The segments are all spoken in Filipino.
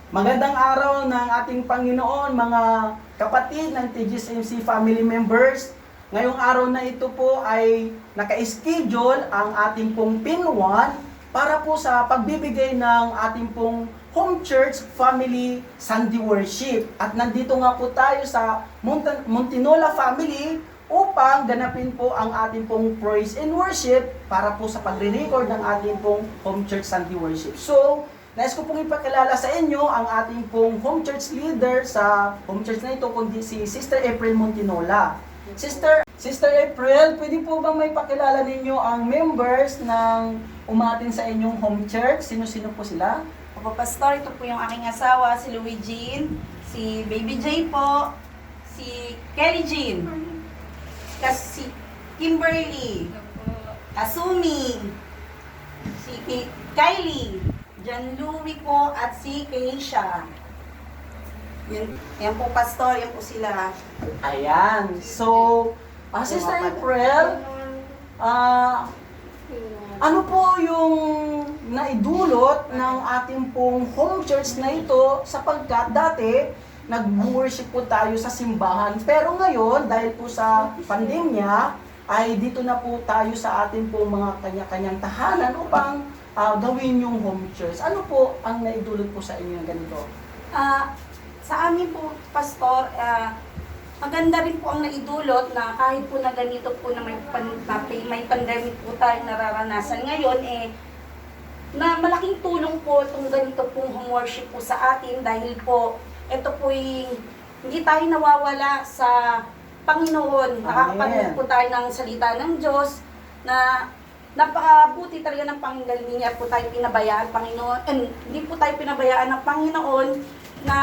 Magandang araw ng ating Panginoon, mga kapatid ng TGSMC family members. Ngayong araw na ito po ay naka-schedule ang ating pong PIN1 para po sa pagbibigay ng ating pong Home Church Family Sunday Worship. At nandito nga po tayo sa Montinola Family upang ganapin po ang ating pong praise and worship para po sa pagre-record ng ating pong Home Church Sunday Worship. So, nais ko pong ipakilala sa inyo ang ating pong home church leader sa home church na ito, kundi si Sister April Montinola. Sister April, pwede po bang may pakilala ninyo ang members ng umatin sa inyong home church? Sino-sino po sila? Opo, Pastor, ito po yung aking asawa, si Louie Jean, si Baby J po, si Kelly Jean, si Kimberly, Asumi, si Kylie, John Louie po, at si Keisha. Yan po, Pastor, yan po sila. Ayan. So, Sister April, ano po yung naidulot ng ating pong home church na ito sapagkat dati nag-worship po tayo sa simbahan. Pero ngayon, dahil po sa pandemya, ay dito na po tayo sa ating pong mga kanya-kanyang tahanan upang gawin yung home church. Ano po ang naidulot po sa inyo ganito? Sa amin po, Pastor, maganda rin po ang naidulot na kahit po na ganito po na may pandemic po tayong nararanasan ngayon, na malaking tulong po itong ganito pong home worship po sa atin dahil po ito po hindi tayo nawawala sa Panginoon. Nakakapanood po tayo ng salita ng Diyos na napakabuti talaga ng Panginoon, hindi niya po tayo pinabayaan, Panginoon. Hindi po tayo pinabayaan ng Panginoon na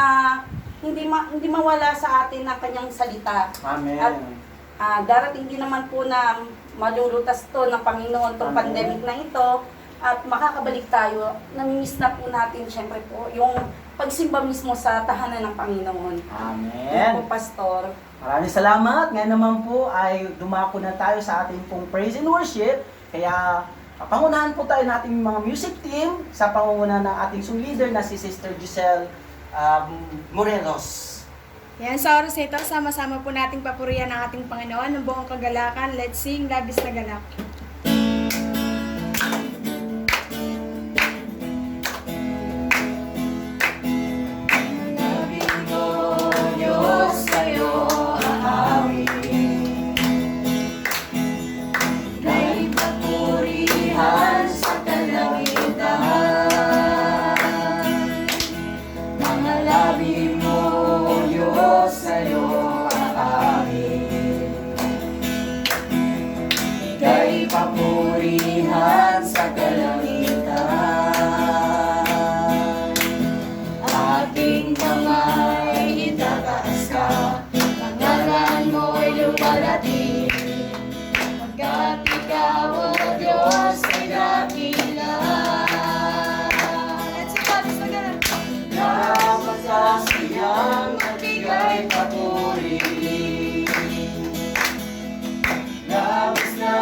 hindi mawala sa atin ang kanyang salita. Amen. At darating din naman po na malulutas to ng Panginoon itong pandemic na ito at makakabalik tayo. Namimiss na po natin syempre po yung pagsimba mismo sa tahanan ng Panginoon. Amen. Yan po, Pastor. Maraming salamat. Ngayon naman po ay dumako na tayo sa ating pong praise and worship. Kaya pangunahan po tayo nating mga music team sa pangunguna ng ating song leader na si Sister Giselle Morelos. Yan, sa oras ito, sama-sama po nating papurihan ang ating Panginoon ng buong kagalakan. Let's sing Labis na Galak. Papurihan sa kalangitan, ating kamay itataas ka, pangalan mo'y luwalhati, pagkat ikaw, O Diyos, ay dakila. Dapat sa siyang magbigay papuri, labis na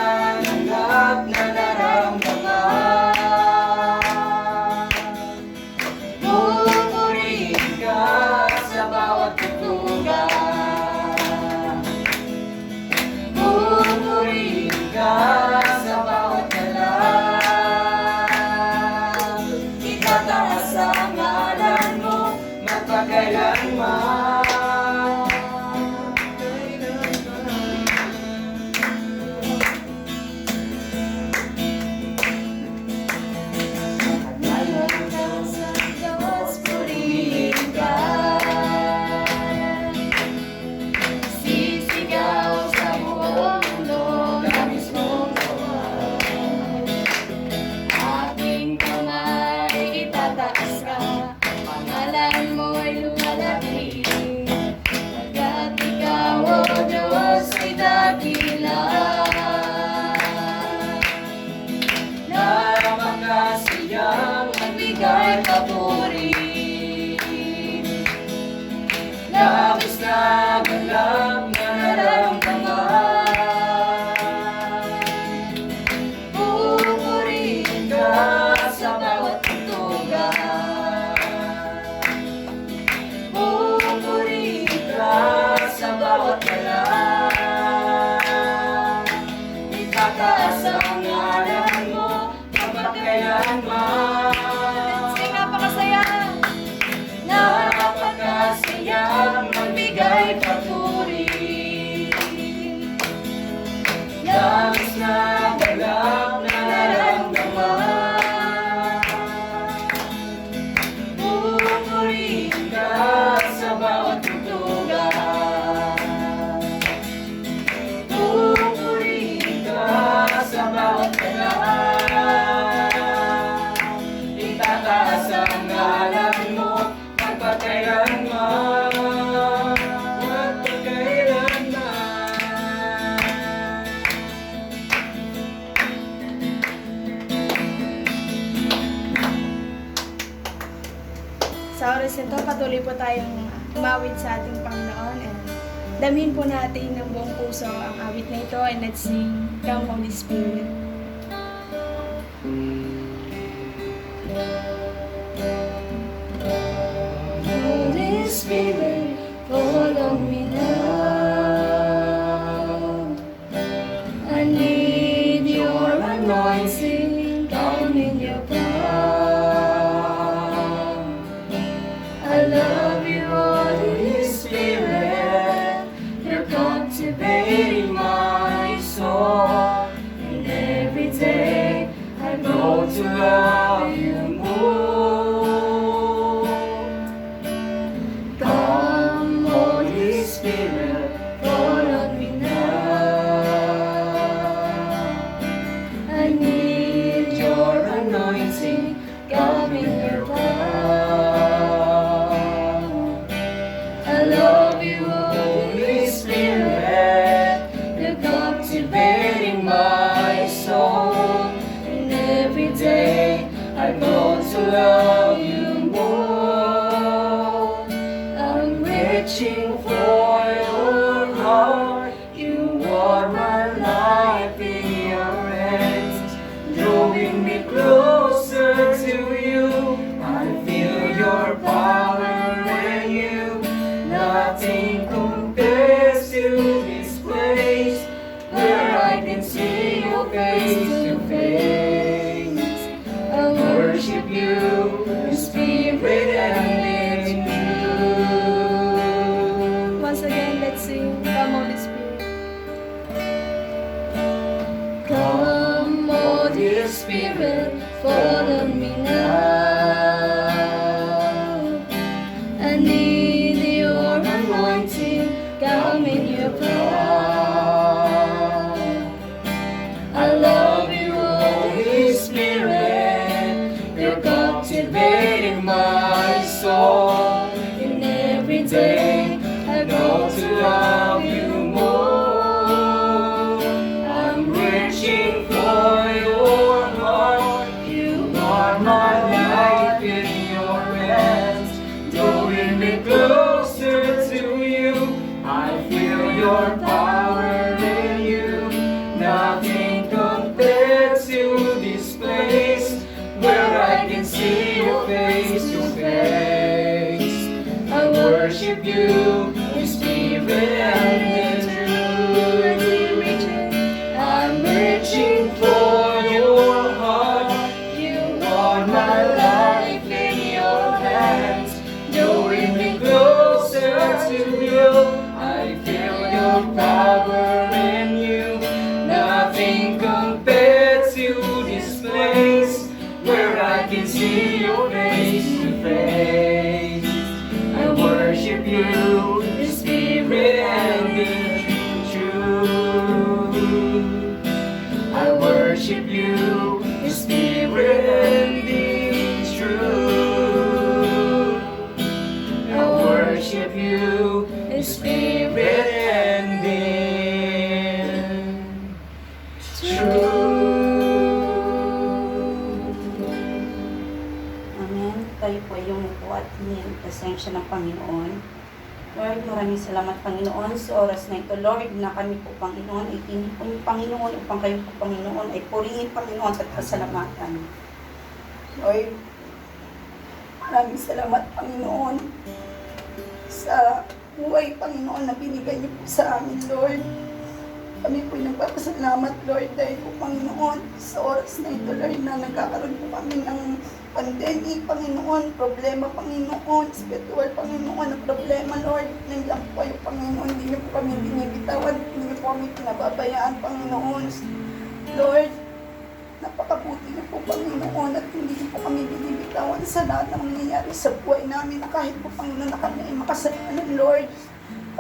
nanggap na naramdaman. Pupurihin ka sa bawat tutugan, pupurihin ka sa bawat dalang, itataas ang ngalan mo magpakailanman. Pangalan mo'y lumalaki, sa oras nito, patuloy po tayong umawit sa ating Panginoon and damhin po natin ng buong puso ang awit na ito and let's sing Come Holy Spirit. Holy Spirit, fall on me now. I need your anointing, come in your power. I love you, Holy Spirit, you're captivating my soul. And every day I grow to love you more. Come, Holy Spirit, fall on me now. I need your anointing, come in your power. I love you, Holy Spirit, you're captivating my soul. And every day I grow to love you more. I'm reaching for your heart. You are my life in your hands, drawing me closer to you. I feel your power in you. Nothing compares to this place where I can see you face to face. I worship you in spirit and in truth. Once again, let's sing Come Holy Spirit. Come, Holy Spirit, fall on me now. I need your anointing, come in your power. I love you, Holy Spirit, you're captivating my soul. And every day I go to love you more. I'm reaching for your heart. You are my life in your hands, drawing me closer to you. I feel your power in you. Nothing compares to this place where I can see you face to face. I worship you in spirit and in truth. I'm reaching for your heart. You are my life in your hands, drawing me closer to you. I feel your power in you. Nothing compares to this place where I can see you face to face. I worship you in spirit and in truth. I worship you in spirit and in truth. I worship you in spirit and in truth. Amen. Tayo po yung upo at hingin presensya ng Panginoon. Lord, maraming salamat Panginoon sa oras na ito. Lord, na kami po Panginoon ay tinipon niyo Panginoon upang kayo po Panginoon ay purihin Panginoon at pasalamatan. Lord, maraming salamat Panginoon sa buhay Panginoon na binigay niyo po sa amin, Lord. Kami po nagpapasalamat, Lord, dahil po Panginoon sa oras na ito, Lord, na nagkakaroon po kami ng pandemic, Panginoon, problema, Panginoon, spiritual, Panginoon, na problema, Lord. Nandiyan po kayo, Panginoon, hindi niyo po kami binibitawan, hindi niyo po kami pinababayaan, Panginoon. Lord, napakabuti niyo po, Panginoon, at hindi niyo po kami binibitawan sa lahat ng nangyayari sa buhay namin, na kahit po, Panginoon, na kami ay makasalanan, Lord.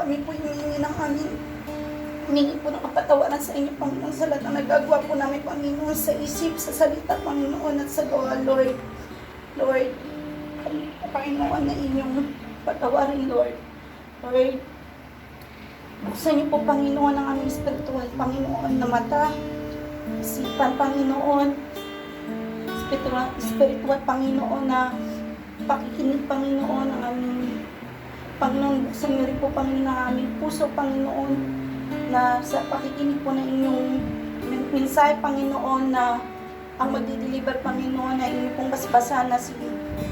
Kami po humingi ng aming humingi po ng kapatawaran sa inyo, Panginoon, sa lahat ng nagagawa po namin, Panginoon, sa isip, sa salita, Panginoon, at sa gawa, Lord. Lord, kami po, Panginoon, na inyong patawarin, Lord. Lord, buksan niyo po, Panginoon, ang aming spiritual, Panginoon, na mata, isipan, Panginoon, spiritual, Panginoon, na pakikinig, Panginoon, ang aming Panginoon, buksan niyo rin po, Panginoon, ang aming puso, Panginoon, na sa pakikinig po ng inyong mensahe, Panginoon, na ang magdi-deliver, Panginoon, na inyong pong basbasan na si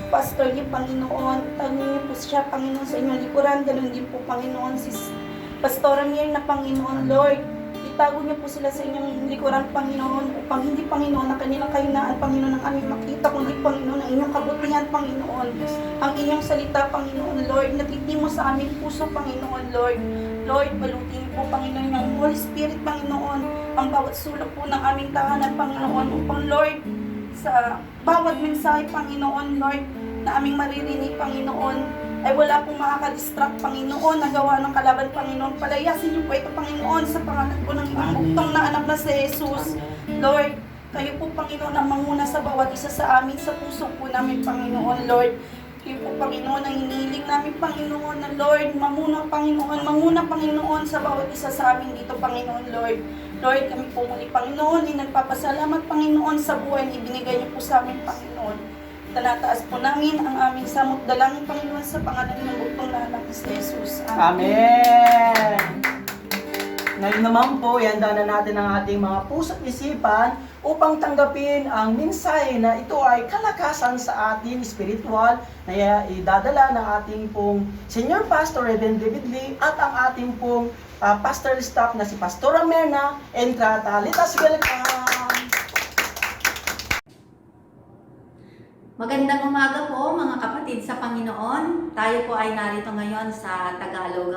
Pastor Lee, Panginoon. Tanggin niyo po siya, Panginoon, sa inyong likuran. Ganun din po, Panginoon, si Pastor Mir na, Panginoon, Lord. Itago niyo po sila sa inyong likuran, Panginoon, upang hindi, Panginoon, ang kanilang kahinaan, Panginoon, ang aming makita, kundi, Panginoon, ang inyong kabutihan, Panginoon. Ang inyong salita, Panginoon, Lord, nagtitimo sa aming puso, Panginoon, Lord. Lord, balutin niyo po, Panginoon, ng Holy Spirit, Panginoon, ang bawat sulok po ng aming tahanan, Panginoon, upang, Lord, sa bawat mensahe, Panginoon, Lord, na aming maririnig, Panginoon, ay wala pong makakadistract, Panginoon, na gawa ng kalaban, Panginoon. Palayasin niyo po ito, Panginoon, sa pangalan po ng inyong buktong na anak na si Jesus. Lord, kayo po, Panginoon, ang manguna sa bawat isa sa amin, sa puso po namin, Panginoon, Lord. Kayo po, Panginoon, ang hinihiling namin, Panginoon, na Lord, manguna, Panginoon, sa bawat isa sa amin dito, Panginoon, Lord. Lord, kami po muli, Panginoon, ay nagpapasalamat, Panginoon, sa buhay na ibinigay niyo po sa amin, Panginoon. Tanataas po namin ang aming samot dalangin, Panginoon, sa pangalan ng buktong na anak ni Jesus. Amen! Ngayon naman po, ihanda na natin ang ating mga puso't isipan upang tanggapin ang mensahe na ito ay kalakasan sa ating spiritual na idadala ng ating pong Senior Pastor Reverend David Lee at ang ating pong pastoral staff na si Pastora Merna Entrata. Let us welcome! Magandang umaga po mga kapatid sa Panginoon. Tayo po ay narito ngayon sa Tagalog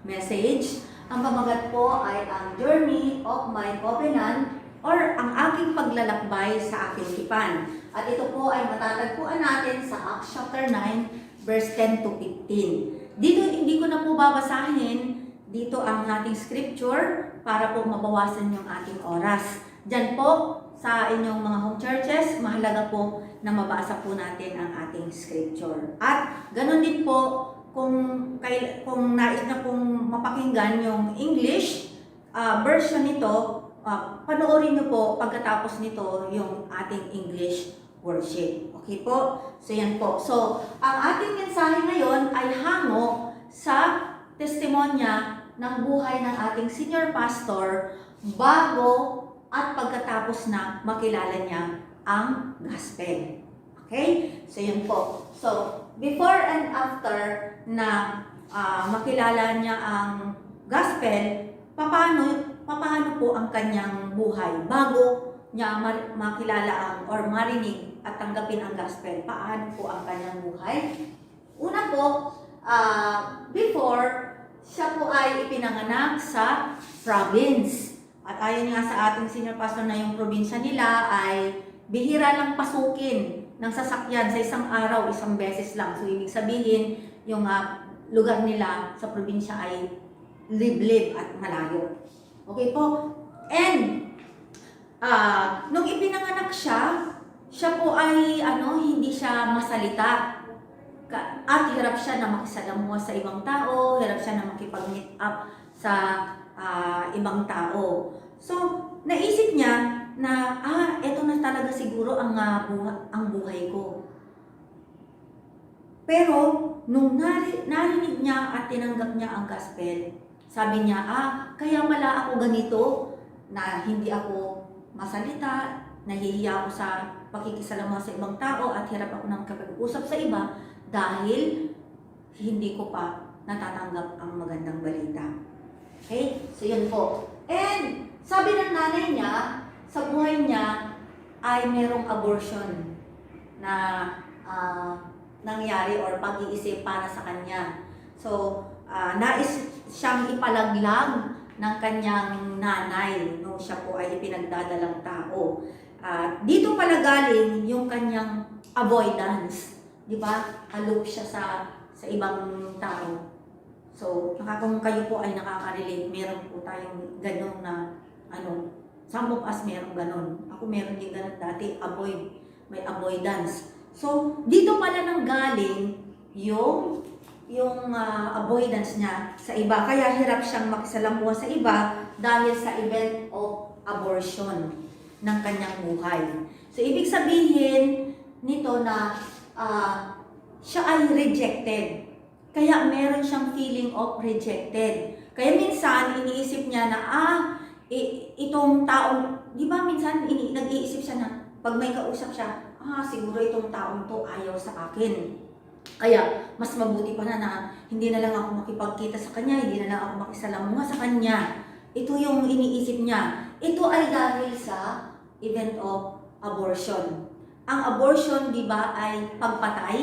message. Ang pamagat po ay ang Journey of My Covenant or ang aking paglalakbay sa aking tipan. At ito po ay matatagpuan natin sa Acts chapter 9 verse 10 to 15. Dito hindi ko na po babasahin dito ang ating scripture para po mabawasan yung ating oras. Diyan po sa inyong mga home churches, mahalaga po na mabasa po natin ang ating scripture. At ganoon din po, kung nais na pong mapakinggan yung English version nito, panoorin niyo po pagkatapos nito yung ating English worship. Okay po? So yan po. So, ang ating mensahe ngayon ay hango sa testimonya ng buhay ng ating senior pastor bago at pagkatapos na makilala niya ang gospel. Okay? So, yun po. So, before and after na makilala niya ang gospel, paano po ang kanyang buhay bago niya makilala ang or marinig at tanggapin ang gospel? Paano po ang kanyang buhay? Una po, before, siya po ay ipinanganak sa province. At ayon nga sa ating senior pastor na yung probinsya nila ay bihira lang pasukin ng sasakyan sa isang araw, isang beses lang. So, ibig sabihin, yung lugar nila sa probinsya ay liblib at malayo. Okay po? And, nung ipinanganak siya po ay hindi siya masalita. At hirap siya na makisalamuha sa ibang tao, hirap siya na makipag-meet up sa ibang tao. So, naisip niya na, eto na talaga siguro ang buhay ko. Pero, nung narinig niya at tinanggap niya ang gospel, sabi niya, kaya pala ako ganito, na hindi ako masalita, nahihiya ako sa pakikisalamuha sa ibang tao at hirap ako ng kapag-usap sa iba dahil hindi ko pa natatanggap ang magandang balita. Okay? So, yun po. And, sabi ng nanay niya, sa buhay niya ay merong abortion na nangyari or pag-iisip para sa kanya. So, nais siyang ipalaglag ng kanyang nanay nung siya po ay ipinagdadalang tao. Dito pala galing yung kanyang avoidance. Di ba? Aloof siya sa ibang tao. So, kung kayo po ay nakaka-relate, meron po tayong ganun na, some of us meron ganun. Ako meron din ganun dati, may avoidance. So, dito pala nang galing yung avoidance niya sa iba. Kaya hirap siyang makisalamuha sa iba dahil sa event of abortion ng kanyang buhay. So, ibig sabihin nito na siya ay rejected. Kaya meron siyang feeling of rejected. Kaya minsan, iniisip niya na, itong taong, di ba minsan nag-iisip siya na, pag may kausap siya, siguro itong taong to ayaw sa akin. Kaya, mas mabuti pa na hindi na lang ako makipagkita sa kanya, hindi na lang ako makisalamuha sa kanya. Ito yung iniisip niya. Ito ay dahil sa event of abortion. Ang abortion, di ba, ay pagpatay.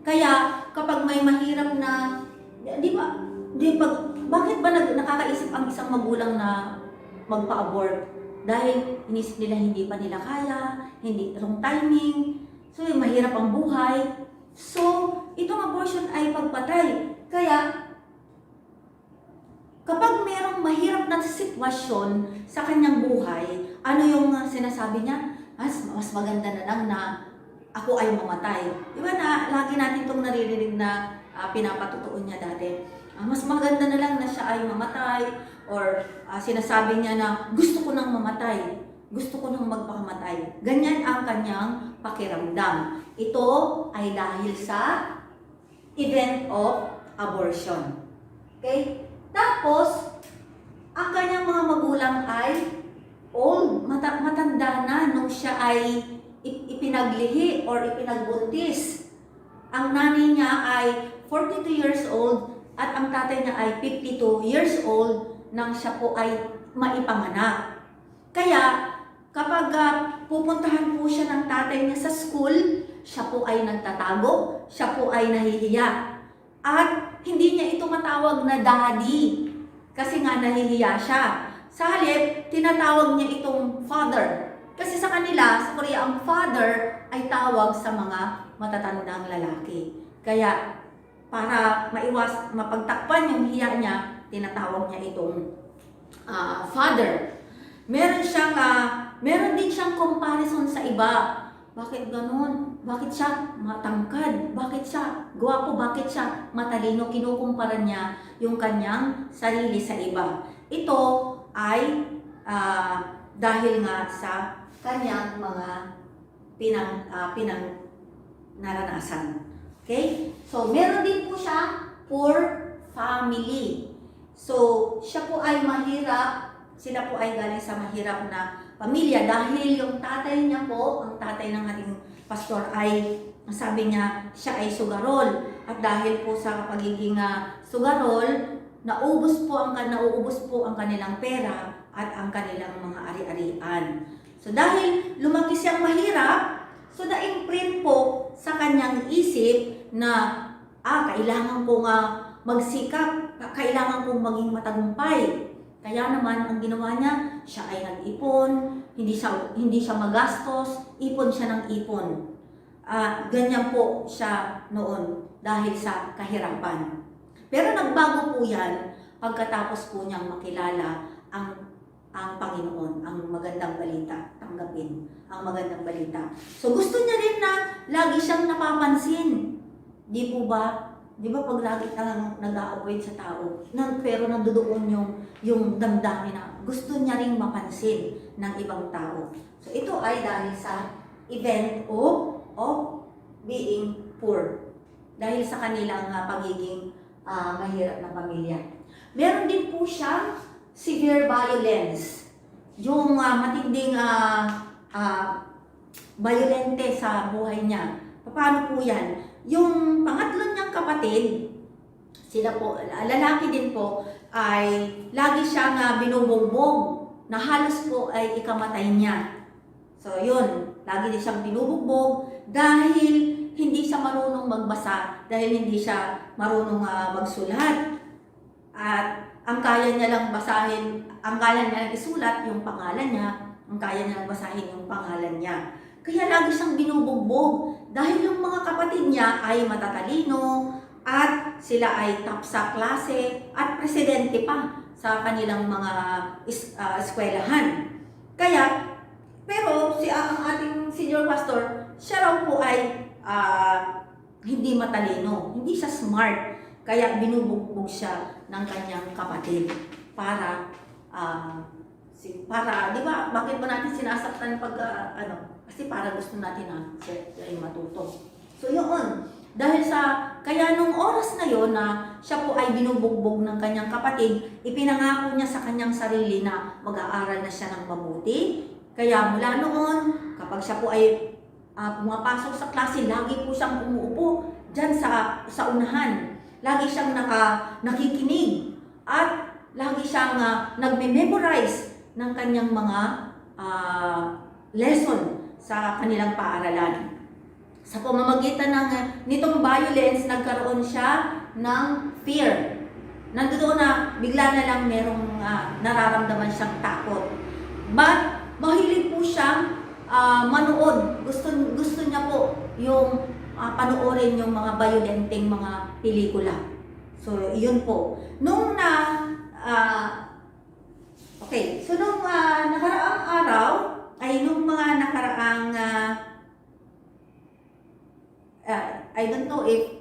Kaya, kapag may mahirap na, bakit ba nakakaisip ang isang magulang na magpa-abort? Dahil inisip nila hindi pa nila kaya, hindi wrong timing, so mahirap ang buhay. So, itong abortion ay pagpatay. Kaya, kapag merong mahirap na sitwasyon sa kanyang buhay, ano yung sinasabi niya? Mas maganda na lang na ako ay mamatay. Di ba na lagi natin itong naririnig na pinapatutuon niya dati? Mas maganda na lang na siya ay mamatay, or sinasabi niya na gusto ko nang mamatay, gusto ko nang magpakamatay. Ganyan ang kanyang pakiramdam. Ito ay dahil sa event of abortion. Okay? Tapos, ang kanyang mga magulang ay old, matanda na nung siya ay ipinaglihi or ipinagbuntis. Ang nanay niya ay 42 years old at ang tatay niya ay 52 years old nang siya po ay maipanganak. Kaya, kapag pupuntahan po siya ng tatay niya sa school, siya po ay nagtatago, siya po ay nahihiya. At hindi niya ito matawag na daddy kasi nga nahihiya siya. Sa halip, tinatawag niya itong father. Kasi sa kanila, sa Korea, ang father ay tawag sa mga matatandang lalaki. Kaya, para mapagtakpan yung hiya niya, tinatawag niya itong father. Meron din siyang comparison sa iba. Bakit ganun? Bakit siya matangkad? Bakit siya gwapo? Bakit siya matalino? Kinukumpara niya yung kanyang sarili sa iba. Ito ay dahil nga sa kanyang mga pinang naranasan. Okay? So, meron din po siya poor family. So, siya po ay mahirap, sila po ay galing sa mahirap na pamilya dahil yung tatay niya po, ang tatay ng ating pastor ay, sabi niya, siya ay sugarol. At dahil po sa pagiging sugarol, nauubos po ang kanilang pera at ang kanilang mga ari-arian. So dahil lumaki siyang mahirap, so na-imprint po sa kanyang isip na kailangan kong magsikap, kailangan kong maging matagumpay. Kaya naman ang ginawa niya, siya ay nag-ipon, hindi siya magastos, ipon siya ng ipon. Ganyan po siya noon dahil sa kahirapan. Pero nagbago po yan pagkatapos po niyang makilala ang Panginoon, ang magandang balita, tanggapin ang magandang balita. So gusto niya rin na lagi siyang napapansin. Di po ba? Di ba pag lagi kang nag-a-avoid sa tao, pero nandoon yung damdamin na gusto niya ring mapansin ng ibang tao. So ito ay dahil sa event of being poor. Dahil sa kanilang pagiging mahirap na pamilya. Meron din po siyang severe violence. Yung matinding violente sa buhay niya. Paano po yan? Yung pangatlo niyang kapatid, sila po, lalaki din po, ay lagi siyang binubugbog na halos po ay ikamatay niya. So yun, lagi din siyang binubugbog dahil hindi siya marunong magbasa, dahil hindi siya marunong magsulat. At ang kaya niya lang basahin, ang kaya niya lang isulat yung pangalan niya, ang kaya niya lang basahin yung pangalan niya. Kaya lagi siyang binubugbog dahil yung mga kapatid niya ay matatalino at sila ay top sa klase at presidente pa sa kanilang mga eskwelahan. Kaya, pero ang ating senior pastor, siya raw po ay hindi matalino, hindi siya smart. Kaya binubugbog siya ng kanyang kapatid para, di ba, bakit ba natin sinasaktan pag, kasi para gusto natin siya ay matuto. So yun. Kaya nung oras na yon na siya po ay binubugbog ng kanyang kapatid, ipinangako niya sa kanyang sarili na mag-aaral na siya ng mabuti. Kaya mula noon, kapag siya po ay pumapasok sa klase, lagi po siyang umuupo dyan sa unahan. Lagi siyang nakikinig at lagi siyang nagme-memorize ng kanyang mga lesson sa kanilang paaralan. Sa pamamagitan nitong violence, nagkaroon siya ng fear. Nandoon na bigla na lang merong nararamdaman siyang takot. But mahilig po siyang manood. Gusto niya po yung panoorin yung mga violenteng mga pelikula. So, yun po. Nung nakaraang araw, ay nung mga nakaraang I don't know if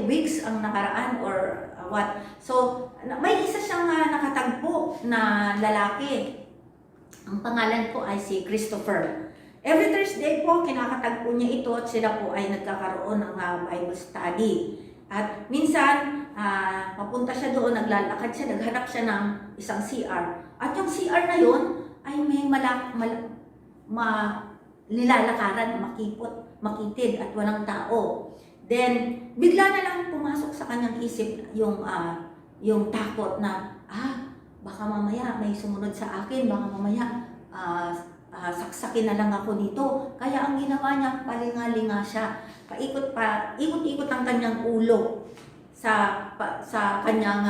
weeks ang nakaraan or what. So, may isa siyang nakatagpo na lalaki. Ang pangalan po ay si Christopher. Every Thursday po, kinakatagpo niya ito at sila po ay nagkakaroon ng Bible study. At minsan, papunta siya doon, naglalakad siya, naghanap siya ng isang CR. At yung CR na yun ay may nilalakaran, makitid at walang tao. Then, bigla na lang pumasok sa kanyang isip yung takot na, baka mamaya may sumunod sa akin, baka mamaya saksakin na lang ako dito. Kaya ang ginawa niya, palinga-linga siya. Ikot-ikot ang kanyang ulo sa kanyang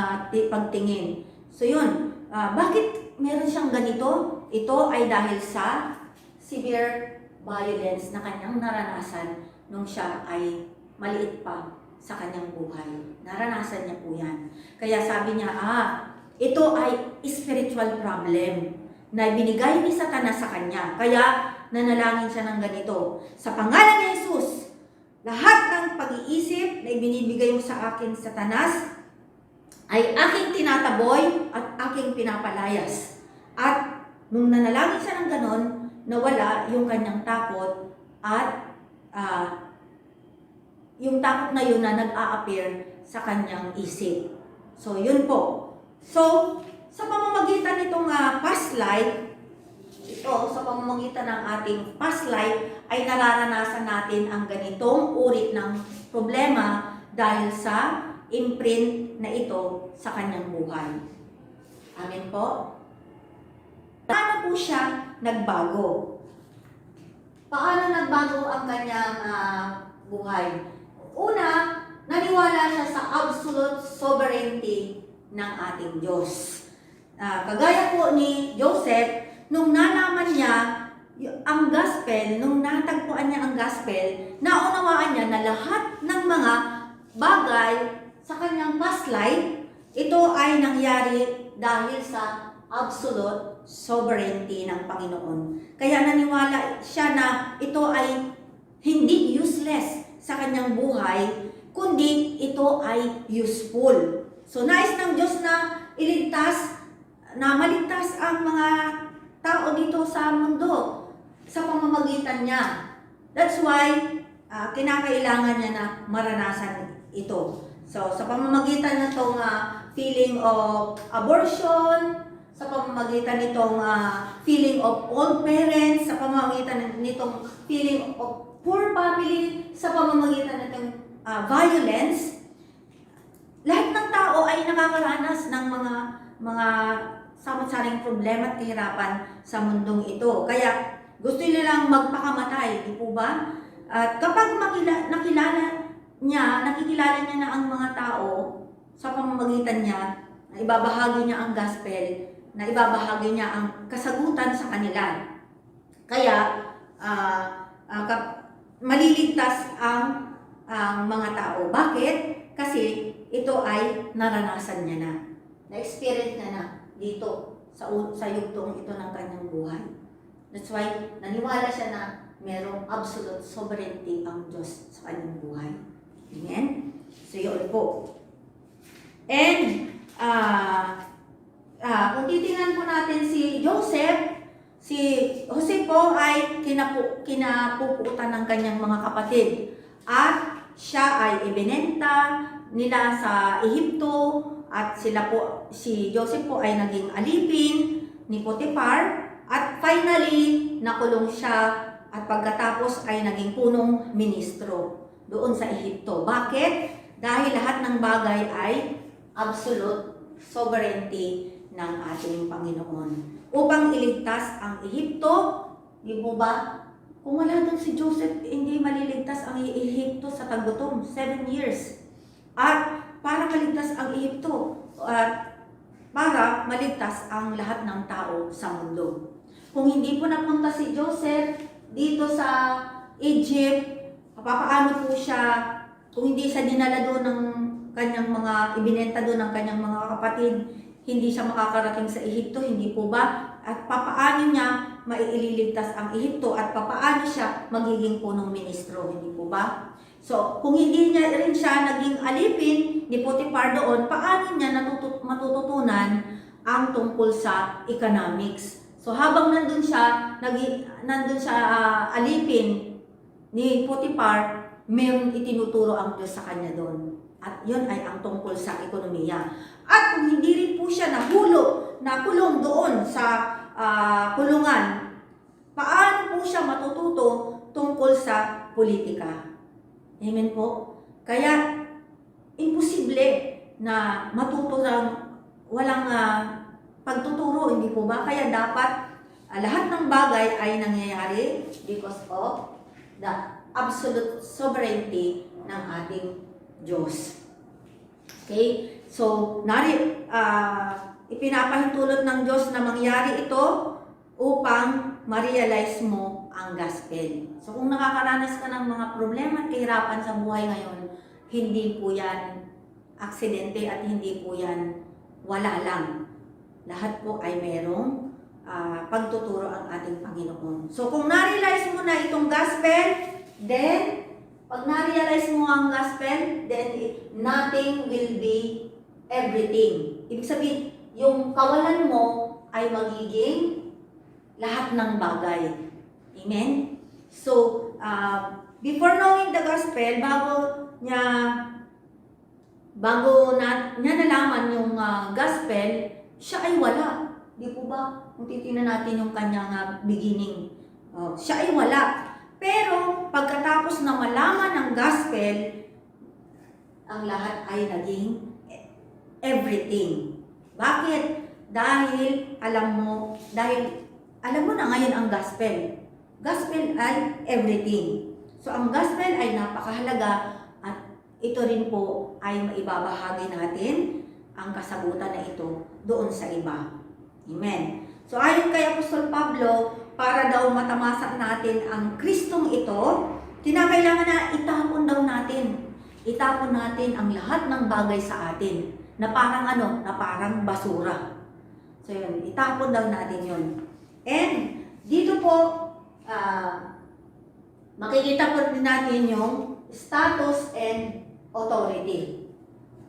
pagtingin. So yun, bakit meron siyang ganito? Ito ay dahil sa severe violence na kanyang naranasan nung siya ay maliit pa sa kanyang buhay. Naranasan niya po yan. Kaya sabi niya, ito ay spiritual problem na binigay ni Satanas sa kanya. Kaya nanalangin siya ng ganito. Sa pangalan ni Jesus, lahat ng pag-iisip na ibinibigay mo sa akin, Satanas, ay aking tinataboy at aking pinapalayas. At nung nanalangin siya ng ganon, nawala yung kanyang takot at yung takot na yun na nag-a-appear sa kanyang isip. So, yun po. So, sa pamamagitan nitong past life, sa pamamagitan ng ating past life, ay nararanasan natin ang ganitong uri ng problema dahil sa imprint na ito sa kanyang buhay. Amen po? Paano po siya nagbago? Paano nagbago ang kanyang buhay? Una, naniwala siya sa absolute sovereignty ng ating Diyos. Kagaya po ni Joseph, nung nalaman niya ang gospel, nung natagpuan niya ang gospel, naunawaan niya na lahat ng mga bagay sa kanyang past life, ito ay nangyari dahil sa absolute sovereignty ng Panginoon. Kaya naniwala siya na ito ay hindi useless sa kanyang buhay, kundi ito ay useful. So nais ng Diyos na maligtas ang mga tao dito sa mundo sa pamamagitan niya. That's why kinakailangan niya na maranasan ito. So sa pamamagitan na itong feeling of abortion, sa pamamagitan nitong feeling of old parents, sa pamamagitan nitong feeling of poor family, sa pamamagitan nitong violence, lahat ng tao ay nakakaranas ng mga samot-saring problema at kahirapan sa mundong ito. Kaya gusto nilang magpakamatay, di po ba? At kapag nakikilala niya na ang mga tao sa pamamagitan niya, na ibabahagi niya ang gospel, na ibabahagi niya ang kasagutan sa kanila. Kaya maliligtas ang mga tao. Bakit? Kasi ito ay naranasan niya na. Na-experience niya na dito sa yugtong ito ng kanyang buhay. That's why naniwala siya na merong absolute sovereignty ang Diyos sa kanyang buhay. Amen? So yun po. And kung titingnan po natin si Joseph, si Jose po ay kinapuputan ng kanyang mga kapatid. At siya ay ibinenta nila sa Ehipto at si Joseph po ay naging alipin ni Potiphar at finally nakulong siya at pagkatapos ay naging punong ministro doon sa Ehipto. Bakit? Dahil lahat ng bagay ay absolute sovereignty ng ating Panginoon. Upang iligtas ang Ehipto, di mo ba? Kung wala doon si Joseph, hindi maliligtas ang Ehipto sa tagutom, 7 years. At para maligtas ang Ehipto, at para maligtas ang lahat ng tao sa mundo. Kung hindi po napunta si Joseph dito sa Egypt, papaano po siya, kung hindi siya dinala doon ng kanyang mga, ibinenta doon ng kanyang mga kapatid, hindi siya makakarating sa Ehipto, hindi po ba? At papaano niya maiililigtas ang Ehipto at papaano siya magiging punong ministro, hindi po ba? So, kung hindi niya rin siya naging alipin ni Potiphar doon, paano niya matututunan ang tungkol sa economics? So, habang nandun siya alipin ni Potiphar, mayroong itinuturo ang Diyos sa kanya doon. At yun ay ang tungkol sa ekonomiya. At kung hindi rin po siya nakulong doon sa kulungan, paano po siya matututo tungkol sa politika? Amen po? Kaya, imposible na matuto ng walang pagtuturo, hindi po ba? Kaya dapat lahat ng bagay ay nangyayari because of the absolute sovereignty ng ating Diyos. Okay? So, ipinapahintulot ng Diyos na mangyari ito upang ma-realize mo ang gospel. So, kung nakakaranas ka ng mga problema at kahirapan sa buhay ngayon, hindi po yan aksidente at hindi po yan wala lang. Lahat po ay merong pagtuturo ang ating Panginoon. So, kung na-realize mo na itong gospel, then, pag na-realize mo ang gospel, then nothing will be everything. Ibig sabihin, yung kawalan mo ay magiging lahat ng bagay. Amen? So, before knowing the gospel, bago niya nalaman yung gospel, siya ay wala. Di po ba? Kung titingnan natin yung kanyang beginning. Siya ay wala. Pero, pagkatapos na malaman ang gospel, ang lahat ay naging everything. Bakit? Dahil alam mo na ngayon ang gospel. Gospel ay everything. So, ang gospel ay napakahalaga at ito rin po ay maibabahagi natin ang kasagutan na ito doon sa iba. Amen. So, ayon kay Apostol Pablo, para daw matamasa natin ang Kristong ito, kinakailangan na itapon daw natin. Itapon natin ang lahat ng bagay sa atin na parang na parang basura. So, yun, itapon daw natin yun. And, dito po, makikita po din natin yung status and authority.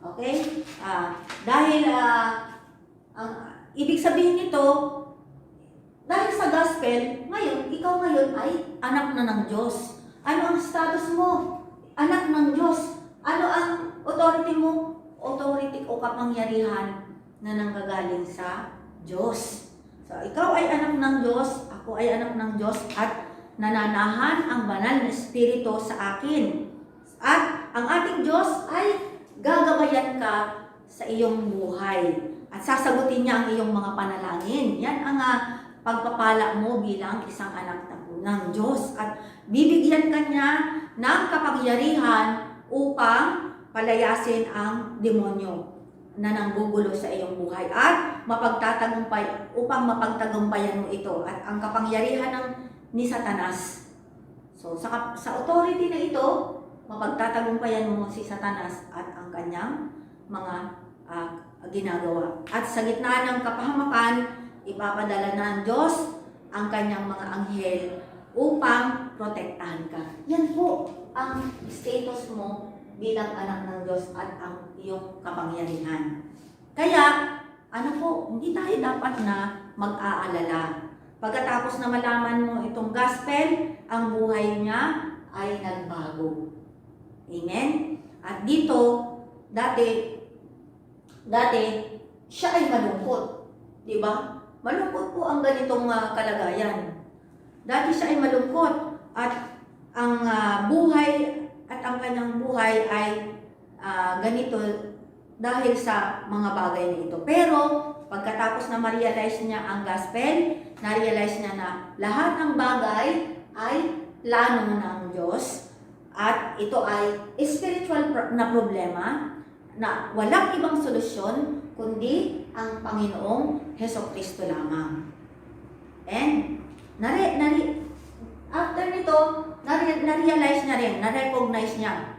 Okay? Dahil, ang ibig sabihin nito, dahil sa gospel, ikaw ngayon ay anak na ng Diyos. Ano ang status mo? Anak ng Diyos. Ano ang authority mo? Authority o kapangyarihan na nanggagaling sa Diyos. So, ikaw ay anak ng Diyos, ako ay anak ng Diyos, at nananahan ang banal na Espiritu sa akin. At ang ating Diyos ay gagabayan ka sa iyong buhay. At sasagutin niya ang iyong mga panalangin. Yan ang pagpapala mo bilang isang anak ng Diyos. At bibigyan ka niya ng kapangyarihan upang palayasin ang demonyo na nanggugulo sa iyong buhay at upang mapagtagumpayan mo ito at ang kapangyarihan ni Satanas. So sa authority na ito, mapagtatagumpayan mo si Satanas at ang kanyang mga ginagawa. At sa gitna ng kapahamakan, ipapadala ng Diyos ang kanyang mga anghel upang protektahan ka. Yan po ang status mo bilang anak ng Diyos at ang iyong kapangyarihan. Kaya, hindi tayo dapat na mag-aalala. Pagkatapos na malaman mo itong gospel, ang buhay niya ay nagbago. Amen? At dito, dati, siya ay malungkot. Di ba? Malungkot po ang ganitong kalagayan. Dati siya ay malungkot at ang buhay at ang kanyang buhay ay ganito dahil sa mga bagay na ito. Pero pagkatapos na ma-realize niya ang gospel, na-realize niya na lahat ng bagay ay plano ng Diyos at ito ay spiritual na problema na walang ibang solusyon kundi ang Panginoong Hesukristo lamang. And after nito, na-realize niya rin, na-recognize niya.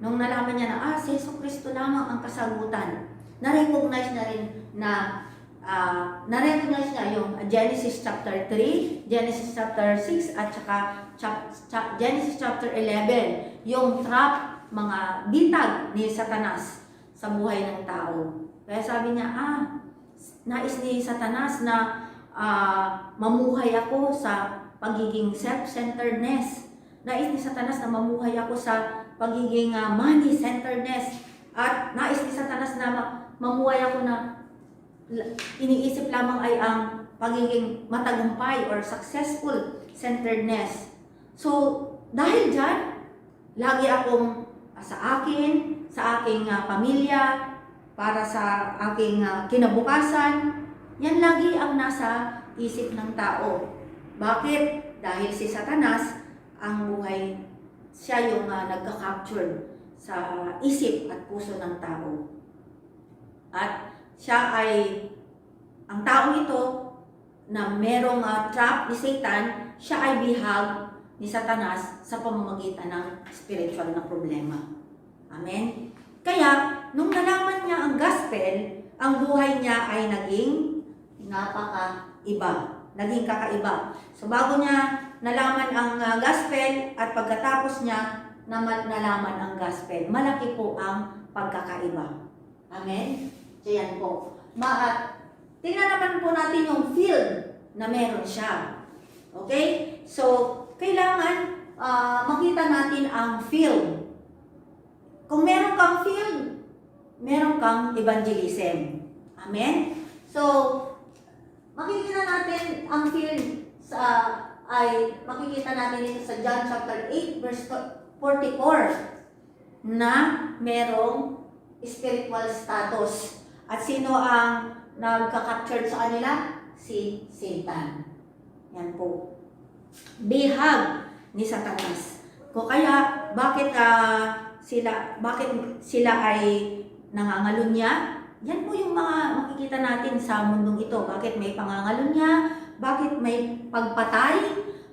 Nung nalaman niya na, si Hesukristo lamang ang kasagutan. Na-recognize niya rin na, na-recognize niya yung Genesis chapter 3, Genesis chapter 6, at saka Genesis chapter 11. Yung trap, mga bitag ni Satanas sa buhay ng tao. Kaya sabi niya, nais ni Satanas na mamuhay ako sa pagiging self-centeredness. Nais ni Satanas na mamuhay ako sa pagiging money-centeredness. At nais ni Satanas na mamuhay ako na iniisip lamang ay ang pagiging matagumpay or successful centeredness. So, dahil dyan, lagi akong sa aking pamilya, para sa aking kinabukasan, yan lagi ang nasa isip ng tao. Bakit? Dahil si Satanas, ang buhay, siya yung nagka-capture sa isip at puso ng tao. At siya ay, ang taong ito, na merong trap ni Satan, siya ay bihag ni Satanas sa pamamagitan ng spiritual na problema. Amen? Kaya, nung nalaman niya ang gospel, ang buhay niya ay naging napaka-iba. Naging kakaiba. So, bago niya nalaman ang gospel at pagkatapos niya nalaman ang gospel, malaki po ang pagkakaiba. Amen? So, yan po. Tingnan naman po natin yung field na meron siya. Okay? So, kailangan makita natin ang field. Kung meron kang field, meron kang evangelism. Amen? So, makikita natin ang field makikita natin dito sa John chapter 8 verse 44 na merong spiritual status. At sino ang nagka-capture sa kanila? Si Satan. Yan po. Bihag ni Satanas. Kaya bakit sila ay nangangalunya? Yan po yung mga makikita natin sa mundong ito. Bakit may pangangalunya? Bakit may pagpatay?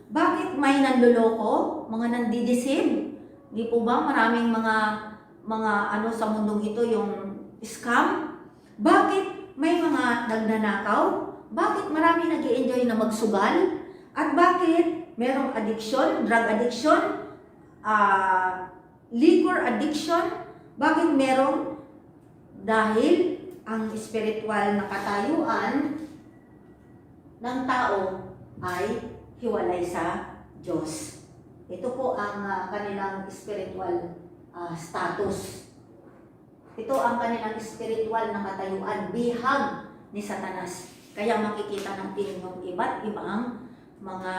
Bakit may nanloloko? Mga nandideceive? Di po ba maraming mga ano sa mundong ito yung scam? Bakit may mga nagnanakaw? Bakit marami nag-i-enjoy na magsugal? At bakit merong addiction, drug addiction, liquor addiction? Bakit merong? Dahil ang spiritual na katayuan ng tao ay hiwalay sa Diyos. Ito po ang kanilang spiritual status. Ito ang kanilang spiritual na katayuan, bihag ni Satanas. Kaya makikita natin yung iba't ibang mga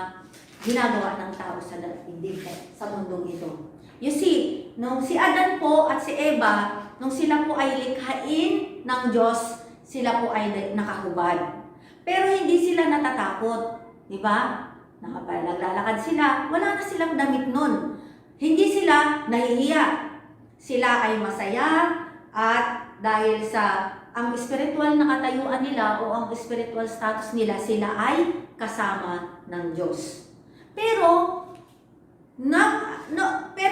ginagawa ng tao sa daigdig sa mundong ito. You see, nung si Adan po at si Eva, nung sila po ay likhain ng Diyos, sila po ay nakahubad. Pero hindi sila natatakot, di ba? Naglalakad sila, wala na silang damit nun. Hindi sila nahihiya. Sila ay masaya at dahil sa ang spiritual na katayuan nila o ang spiritual status nila, sila ay kasama ng Diyos. Pero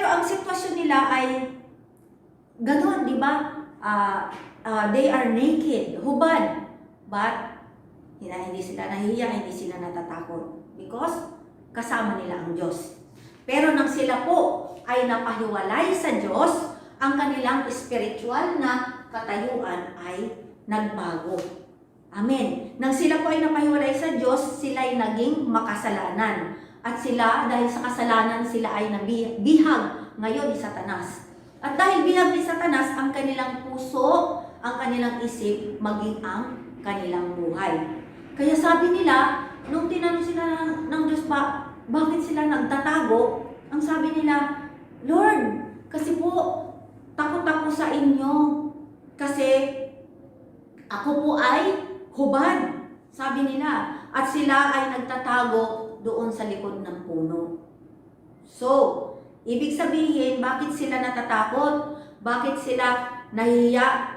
ang sitwasyon nila ay ganoon, di ba? They are naked, hubad. But hindi sila nahihiya, hindi sila natatakot. Because kasama nila ang Diyos. Pero nang sila po ay napahiwalay sa Diyos, ang kanilang spiritual na katayuan ay nagbago. Amen. Nang sila po ay napahiwalay sa Diyos, sila ay naging makasalanan. At sila, dahil sa kasalanan, sila ay nabihag ngayon ni Satanas. At dahil bihag ni Satanas ang kanilang puso, ang kanilang isip, maging ang kanilang buhay. Kaya sabi nila, nung tinanong sila ng Diyos bakit sila nagtatago, ang sabi nila, Lord, kasi po, takot ako sa inyo. Kasi ako po ay hubad, sabi nila. At sila ay nagtatago doon sa likod ng puno. So, ibig sabihin, bakit sila natatakot? Bakit sila nahihiya?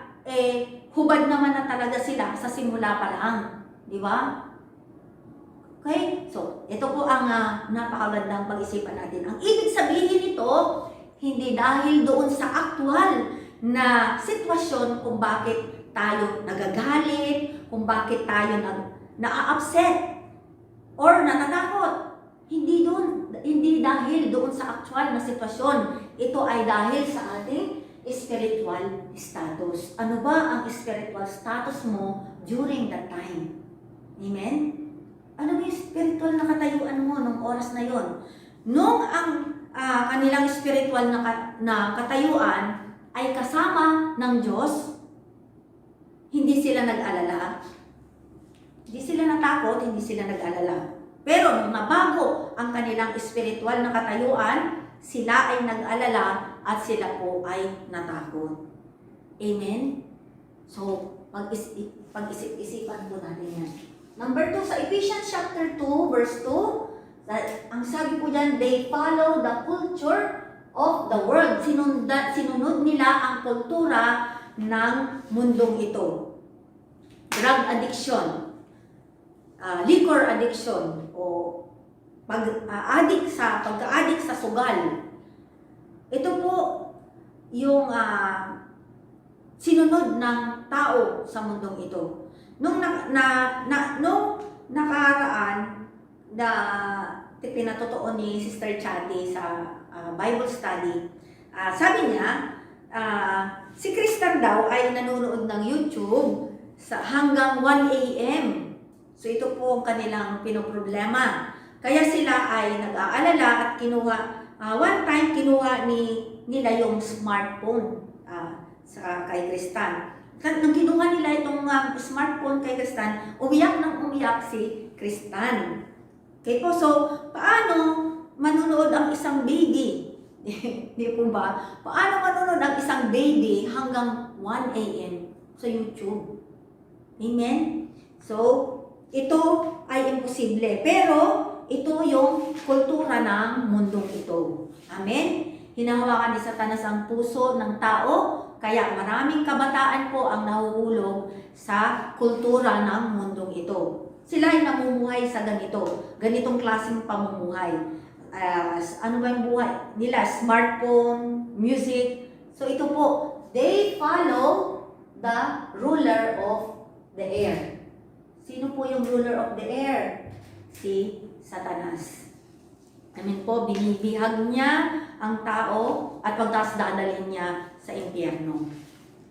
Hubad naman na talaga sila sa simula pa lang. Di ba? Okay? So, ito po ang napakagandang pag-isipan natin. Ang ibig sabihin nito, hindi dahil doon sa aktual na sitwasyon kung bakit tayo nagagalit, kung bakit tayo na-upset or natatakot. Hindi dahil doon sa actual na sitwasyon. Ito ay dahil sa ating spiritual status. Ano ba ang spiritual status mo during that time? Amen? Ano ba yung spiritual na katayuan mo nung oras na yon? Nung ang kanilang spiritual na katayuan ay kasama ng Diyos, hindi sila nag-alala. Hindi sila natakot, hindi sila nag-alala. Pero nung nabago ang kanilang spiritual na katayuan, sila ay nag-alala at sila po ay natakot. Amen? So, pag-isip-isipan po natin yan. Number 2, sa Ephesians chapter 2, verse 2, ang sabi po dyan, they follow the culture of the world. Sinunod nila ang kultura ng mundong ito. Drug addiction, liquor addiction, o pagka-addict sa sugal. Ito po yung sinunod ng tao sa mundong ito. Nung nakaraan na pinatotoo ni Sister Chatty sa Bible study, sabi niya, si Kristen daw ay nanonood ng YouTube hanggang 1 a.m. So ito po ang kanilang pinoproblema. Kaya sila ay nag-aalala at one time kinuha nila yung smartphone kay Kristen. Nung kinuha nila itong smartphone kay Kristen, umiyak si Kristen. Okay po, so paano manunood ang isang baby? Di po ba? Paano manunood ang isang baby hanggang 1 a.m. sa YouTube? Amen? So, ito ay imposible. Pero, ito yung kultura ng mundong ito. Amen? Hinahawakan ni Satanas ang puso ng tao, kaya maraming kabataan po ang nahuhulog sa kultura ng mundong ito. Sila ay namumuhay sa ganitong klaseng pamumuhay. Ano ba yung buhay nila? Smartphone, music. So ito po, they follow the ruler of the air. Sino po yung ruler of the air? Si Satanas. Po, binibihag niya ang tao at pagtas dadalhin niya sa impyerno.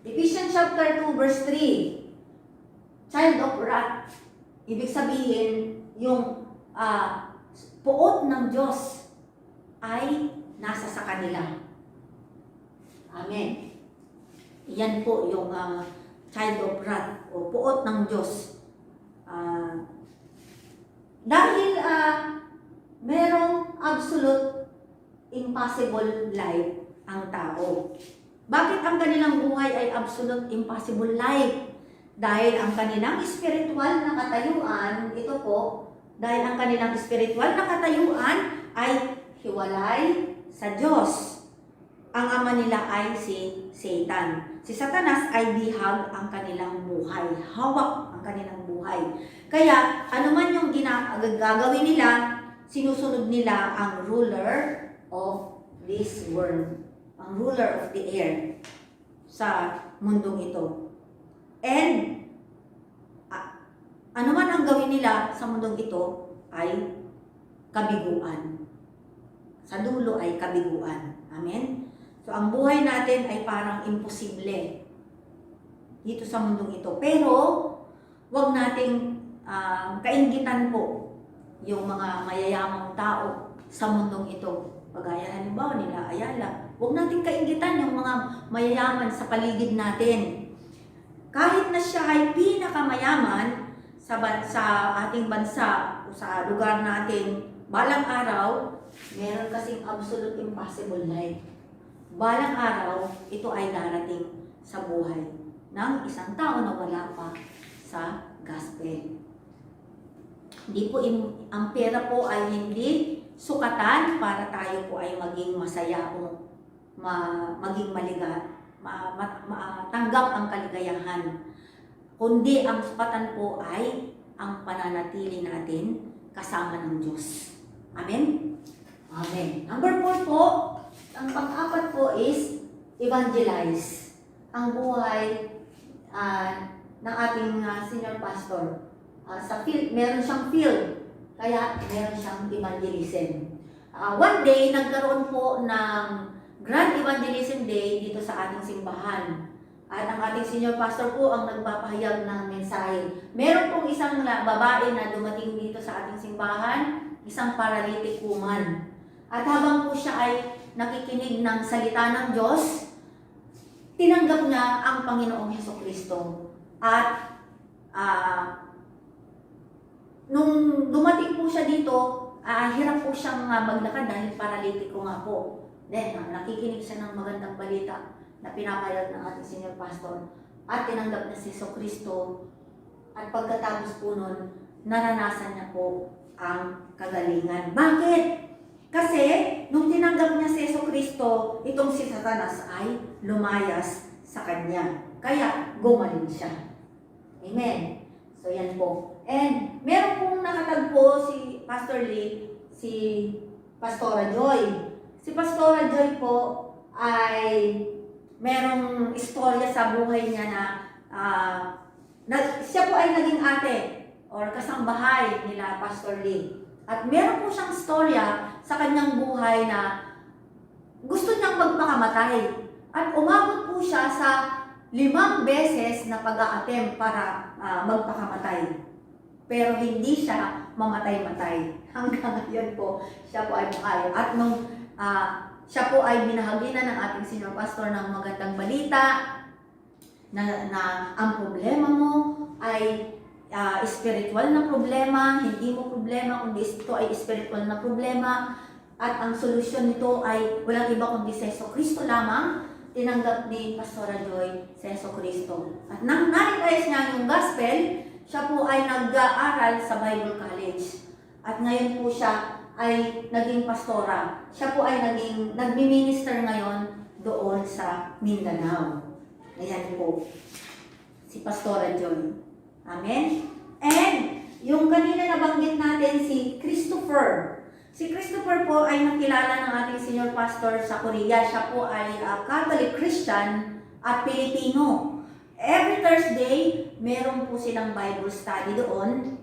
Ephesians chapter 2 verse 3. Child of wrath. Ibig sabihin, yung puot ng Diyos ay nasa sa kanila. Amen. Yan po yung child of wrath o puot ng Diyos. Dahil merong absolute impossible life ang tao. Bakit ang kanilang buhay ay absolute impossible life? Dahil ang kanilang spiritual na katayuan, ito po, dahil ang kanilang spiritual na katayuan ay hiwalay sa Diyos. Ang ama nila ay si Satan. Si Satanas ay bihag ang kanilang buhay. Hawak ang kanilang buhay. Kaya, ano man yung gagawin nila, sinusunod nila ang ruler of this world. Ang ruler of the air sa mundong ito. And, ano man ang gawin nila sa mundong ito ay kabiguan. Sa dulo ay kabiguan. Amen? So, ang buhay natin ay parang imposible dito sa mundong ito. Pero, wag nating kainggitan po yung mga mayayamang tao sa mundong ito. Pagaya halimbawa nila Ayala, Huwag natin kaingitan yung mga mayayaman sa paligid natin. Kahit na siya ay pinakamayaman sa ating bansa o sa lugar natin, balang araw, meron kasing absolute impossible life. Balang araw, ito ay darating sa buhay ng isang tao na wala pa sa gospel. Hindi po, ang pera po ay hindi sukatan para tayo po ay maging masaya o maging tanggap ang kaligayahan. Kundi ang sukatan po ay ang pananatili natin kasama ng Diyos. Amen? Amen. Number 4 po, ang pang-apat po is evangelize. Ang buhay ng ating senior pastor. Sa field, meron siyang field, kaya meron siyang evangelism. One day, nagkaroon po ng Grand Evangelism Day dito sa ating simbahan. At ang ating senior pastor po ang nagpapahayag ng mensahe. Meron pong isang babae na dumating dito sa ating simbahan, isang paralytic woman. At habang po siya ay nakikinig ng salita ng Diyos, tinanggap niya ang Panginoong Hesukristo. At nung dumating po siya dito, hirap po siyang maglakad dahil paralitiko nga po. Then, nakikinig siya ng magandang balita na pinapayag ng ating senior pastor at tinanggap niya si Hesukristo. At pagkatapos po nun, naranasan niya po ang kagalingan. Bakit? Kasi, nung tinanggap niya si Hesukristo, itong si Satanas ay lumayas sa kanya. Kaya, gumaling siya. Amen. So, yan po. And, meron pong nakatagpo si Pastor Lee, si Pastora Joy. Si Pastora Joy po ay merong istorya sa buhay niya na siya po ay naging ate or kasambahay nila Pastor Lee. At meron po siyang istorya sa kanyang buhay na gusto niyang magpakamatay. At umabot po siya sa 5 beses na pag-a-attempt para magpakamatay. Pero hindi siya mamatay-matay. Hanggang ngayon po, siya po ay buhay. At nung siya po ay binahagi na ng ating senior pastor ng magandang balita na ang problema mo ay spiritual na problema, hindi mo problema, kundi ito ay spiritual na problema. At ang solusyon nito ay walang iba kundi si Hesukristo lamang. Tinanggap ni Pastora Joy si Hesukristo. At nang na-realize niya yung gospel, siya po ay nag-aaral sa Bible College. At ngayon po siya ay naging pastora. Siya po ay nagmi-minister ngayon doon sa Mindanao. Ayan po, si Pastora Joy. Amen? And, yung kanina nabanggit natin si Christopher. Si Christopher po ay nakilala ng ating senior pastor sa Korea. Siya po ay Catholic Christian at Pilipino. Every Thursday, meron po silang Bible study doon.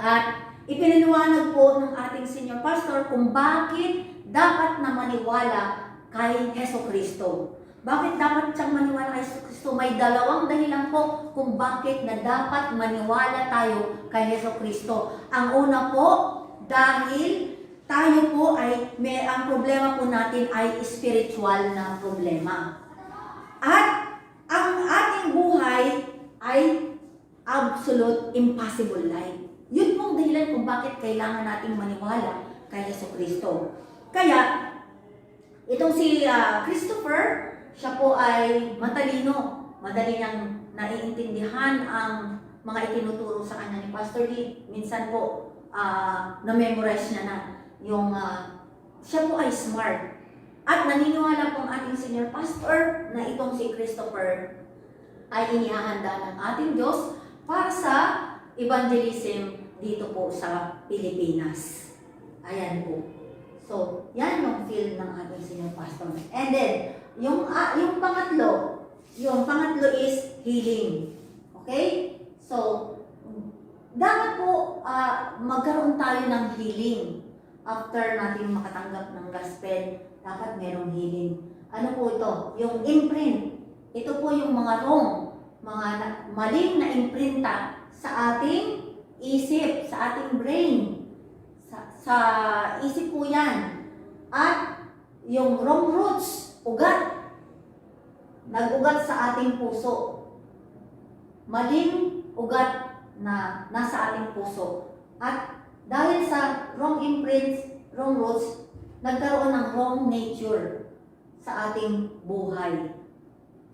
At ipinaliwanag po ng ating senior pastor kung bakit dapat na maniwala kay Hesukristo. Bakit dapat siyang maniwala kay Hesukristo? May 2 dahilan po kung bakit na dapat maniwala tayo kay Hesukristo. Ang una po, dahil tayo po ay, ang problema po natin ay spiritual na problema. At ang ating buhay ay absolute impossible life. Yun pong dahilan kung bakit kailangan nating maniwala kay Hesukristo. Kaya, itong si Christopher, siya po ay matalino. Madali niyang naiintindihan ang mga itinuturo sa kanya ni Pastor Lee. Minsan po, na-memorize niya na yung siya po ay smart. At naniniwala pong ating senior pastor na itong si Christopher ay inihahanda ng ating Diyos para sa evangelism dito po sa Pilipinas. Ayan po. So, yan yung field ng ating senior pastor. And then, yung pangatlo is healing. Okay? So, dapat po magkaroon tayo ng healing. After natin makatanggap ng gospel, dapat merong healing. Ano po ito? Yung imprint. Ito po yung mga mga maling na imprinta sa ating isip, sa ating brain. Sa isip po yan. At yung wrong roots, ugat, nag-ugat sa ating puso. Maling ugat na nasa ating puso. At dahil sa wrong imprints, wrong roots, nagkaroon ng wrong nature sa ating buhay.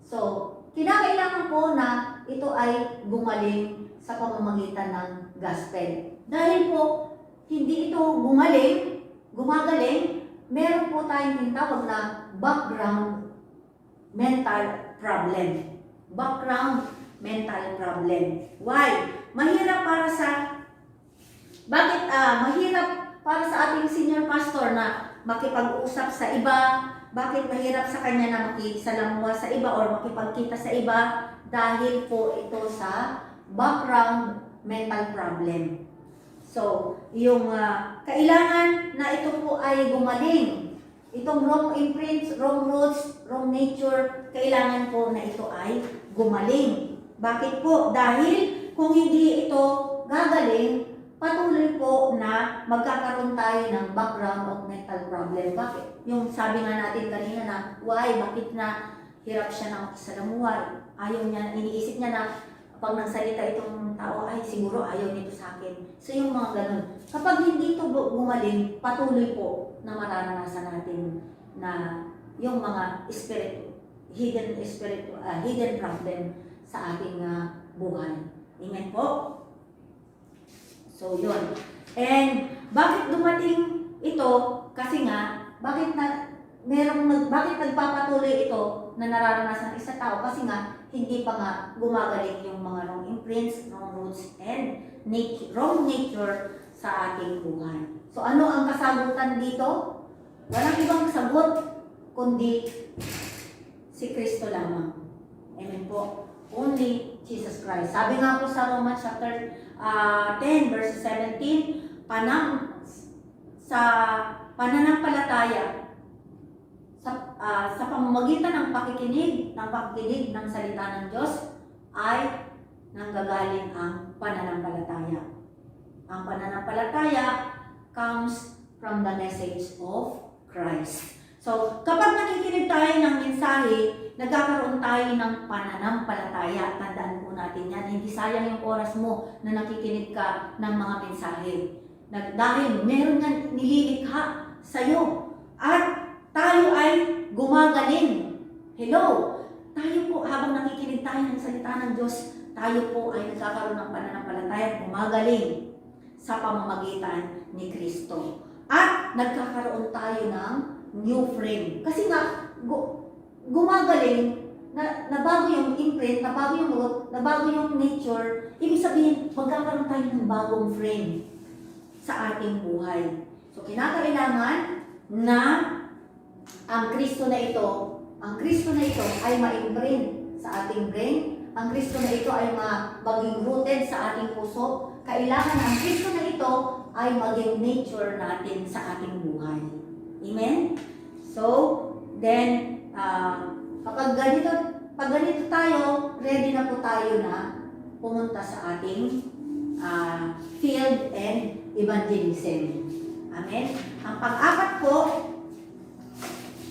So, kinakailangan po na ito ay gumaling sa pamamagitan ng gospel. Dahil po, hindi ito gumagaling, meron po tayong tinatawag na background mental problem. Background mental problem. Why? Mahirap para sa ating senior pastor na makipag-usap sa iba. Bakit mahirap sa kanya na makisalamuha sa iba or makipagkita sa iba? Dahil po ito sa background mental problem. So, yung kailangan na ito po ay gumaling. Itong wrong imprints, wrong roots, wrong nature, kailangan po na ito ay gumaling. Bakit po? Dahil kung hindi ito gagaling, patuloy po na magkakaroon tayo ng background of mental problem. Bakit? Yung sabi nga natin kanina na, why? Bakit na hirap siya ng makisalamuha? Ayaw niya, iniisip niya na pag nagsalita itong tao, ay siguro ayaw nito sa akin. So yung mga ganun. Kapag hindi ito gumaling, patuloy po na mararanasan natin na yung mga hidden problem sa ating buhay. Amen po? So yun. And bakit dumating ito? Kasi nga, bakit nagpapatuloy ito na nararanasan ng isang tao? Kasi nga, hindi pa nga gumagaling yung mga wrong imprints, wrong roots, and wrong nature sa ating buhay. So ano ang kasagutan dito? Walang ibang sagot kundi si Kristo lamang. Amen po. Only Jesus Christ. Sabi nga po sa Romans chapter 10 verse 17, sa pananampalataya, sa pamamagitan ng pakikinig ng salita ng Diyos ay nanggagaling ang pananampalataya. Ang pananampalataya comes from the message of Christ. So, kapag nakikinig tayo ng mensahe, nagkakaroon tayo ng pananampalataya. Tandaan po natin yan. Hindi sayang yung oras mo na nakikinig ka ng mga mensahe. Dahil meron nga nililikha sa'yo. At tayo ay gumagaling. Hello! Tayo po, habang nakikinig tayo ng salita ng Diyos, tayo po ay nagkakaroon ng pananampalataya at gumagaling sa pamamagitan ni Kristo. At nagkakaroon tayo ng new frame. Kasi nga, gumagaling, nabago yung imprint, nabago yung root, nabago yung nature, ibig sabihin, magkakaroon tayo ng bagong frame sa ating buhay. So, kinakailangan na ang Kristo na ito ay ma-imprint sa ating brain. Ang Kristo na ito ay maging rooted sa ating puso. Kailangan ang Kristo na ito ay maging nature natin sa ating buhay. Amen? So, then, pag ganito tayo, ready na po tayo na pumunta sa ating field and evangelism. Amen? Ang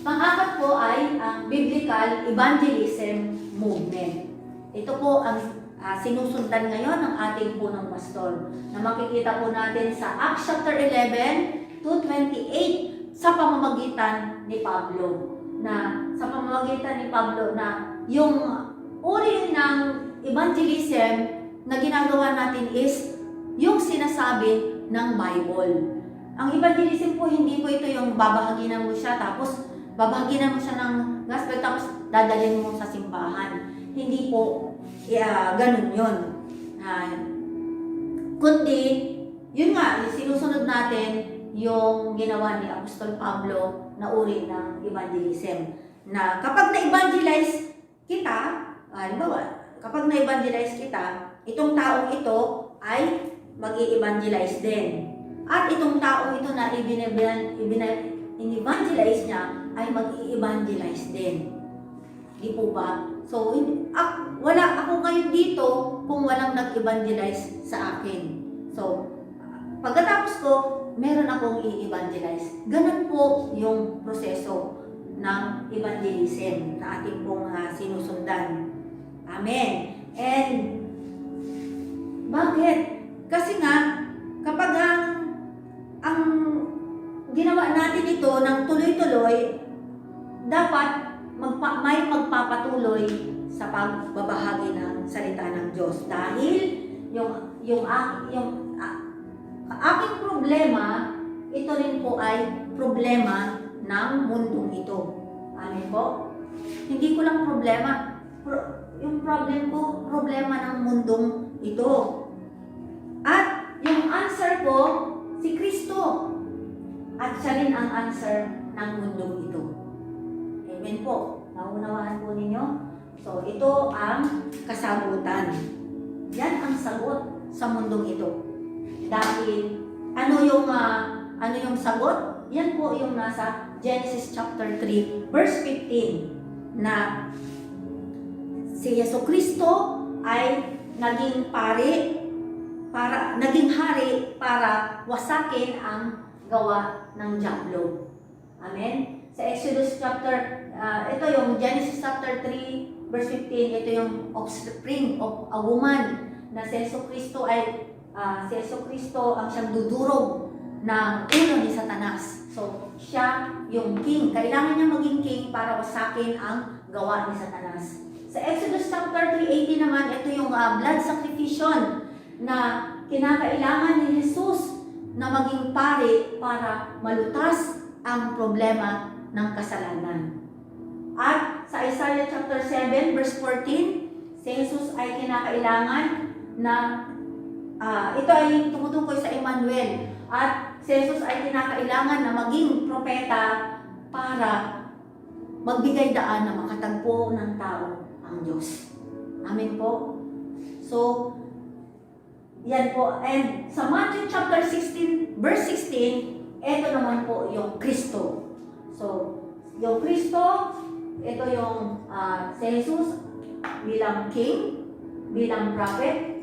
pang-apat po ay ang biblical evangelism movement. Ito po ang sinusundan ngayon ng ating punong pastor na makikita po natin sa Acts chapter 11 to 28 sa pamamagitan ni Pablo. Sa pamamagitan ni Pablo na yung uri ng evangelism na ginagawa natin is yung sinasabi ng Bible. Ang evangelism po, hindi po ito yung babahaginan mo siya tapos babahaginan mo siya ng gospel tapos dadalhin mo sa simbahan. Hindi po ganun yun. Kundi, yun nga, sinusunod natin yung ginawa ni Apostol Pablo na uri ng evangelism. Na kapag na-evangelize kita, halimbawa, kapag na-evangelize kita, itong taong ito ay mag-i-evangelize din. At itong taong ito na in-evangelize niya ay mag-i-evangelize din. Di po ba? So, wala ako ngayon dito kung walang nag-evangelize sa akin. So, pagkatapos ko, meron akong i-evangelize. Ganun po yung proseso ng evangelism na ating pong sinusundan. Amen. And bakit? Kasi nga, kapag ang ginawa natin ito ng tuloy-tuloy, dapat may magpapatuloy sa pagbabahagi ng salita ng Diyos. Dahil yung aking problema, ito rin po ay problema ng mundong ito. Amen po? Hindi ko lang problema. Yung problem ko, problema ng mundong ito. At yung answer ko, si Kristo. At siya rin ang answer ng mundong ito. Amen po. Naunawaan po ninyo? So, ito ang kasagutan. Yan ang sagot sa mundong ito. Dahil, ano yung sagot? Yan po yung nasa Genesis chapter 3, verse 15, na si Jesucristo ay naging naging hari para wasakin ang gawa ng diablo. Amen? Sa Exodus chapter, ito yung Genesis chapter 3, verse 15, ito yung offspring of a woman na si Jesucristo ang siyang dudurog ng ulo ni Satanas. So, siya yung king. Kailangan niya maging king para wasakin ang gawa ni Satanas. Sa Exodus chapter 3:18 naman, ito yung blood sacrifice na kinakailangan ni Jesus na maging pari para malutas ang problema ng kasalanan. At sa Isaiah chapter 7 verse 14, si Jesus ay kinakailangan na ito ay tumutukoy sa Emmanuel. At si Jesus ay kinakailangan na maging propeta para magbigay daan na makatagpo ng tao ang Diyos. Amen po. So, yan po. And sa Matthew chapter 16, verse 16, ito naman po yung Kristo. So, yung Kristo, ito yung si Jesus bilang king, bilang prophet,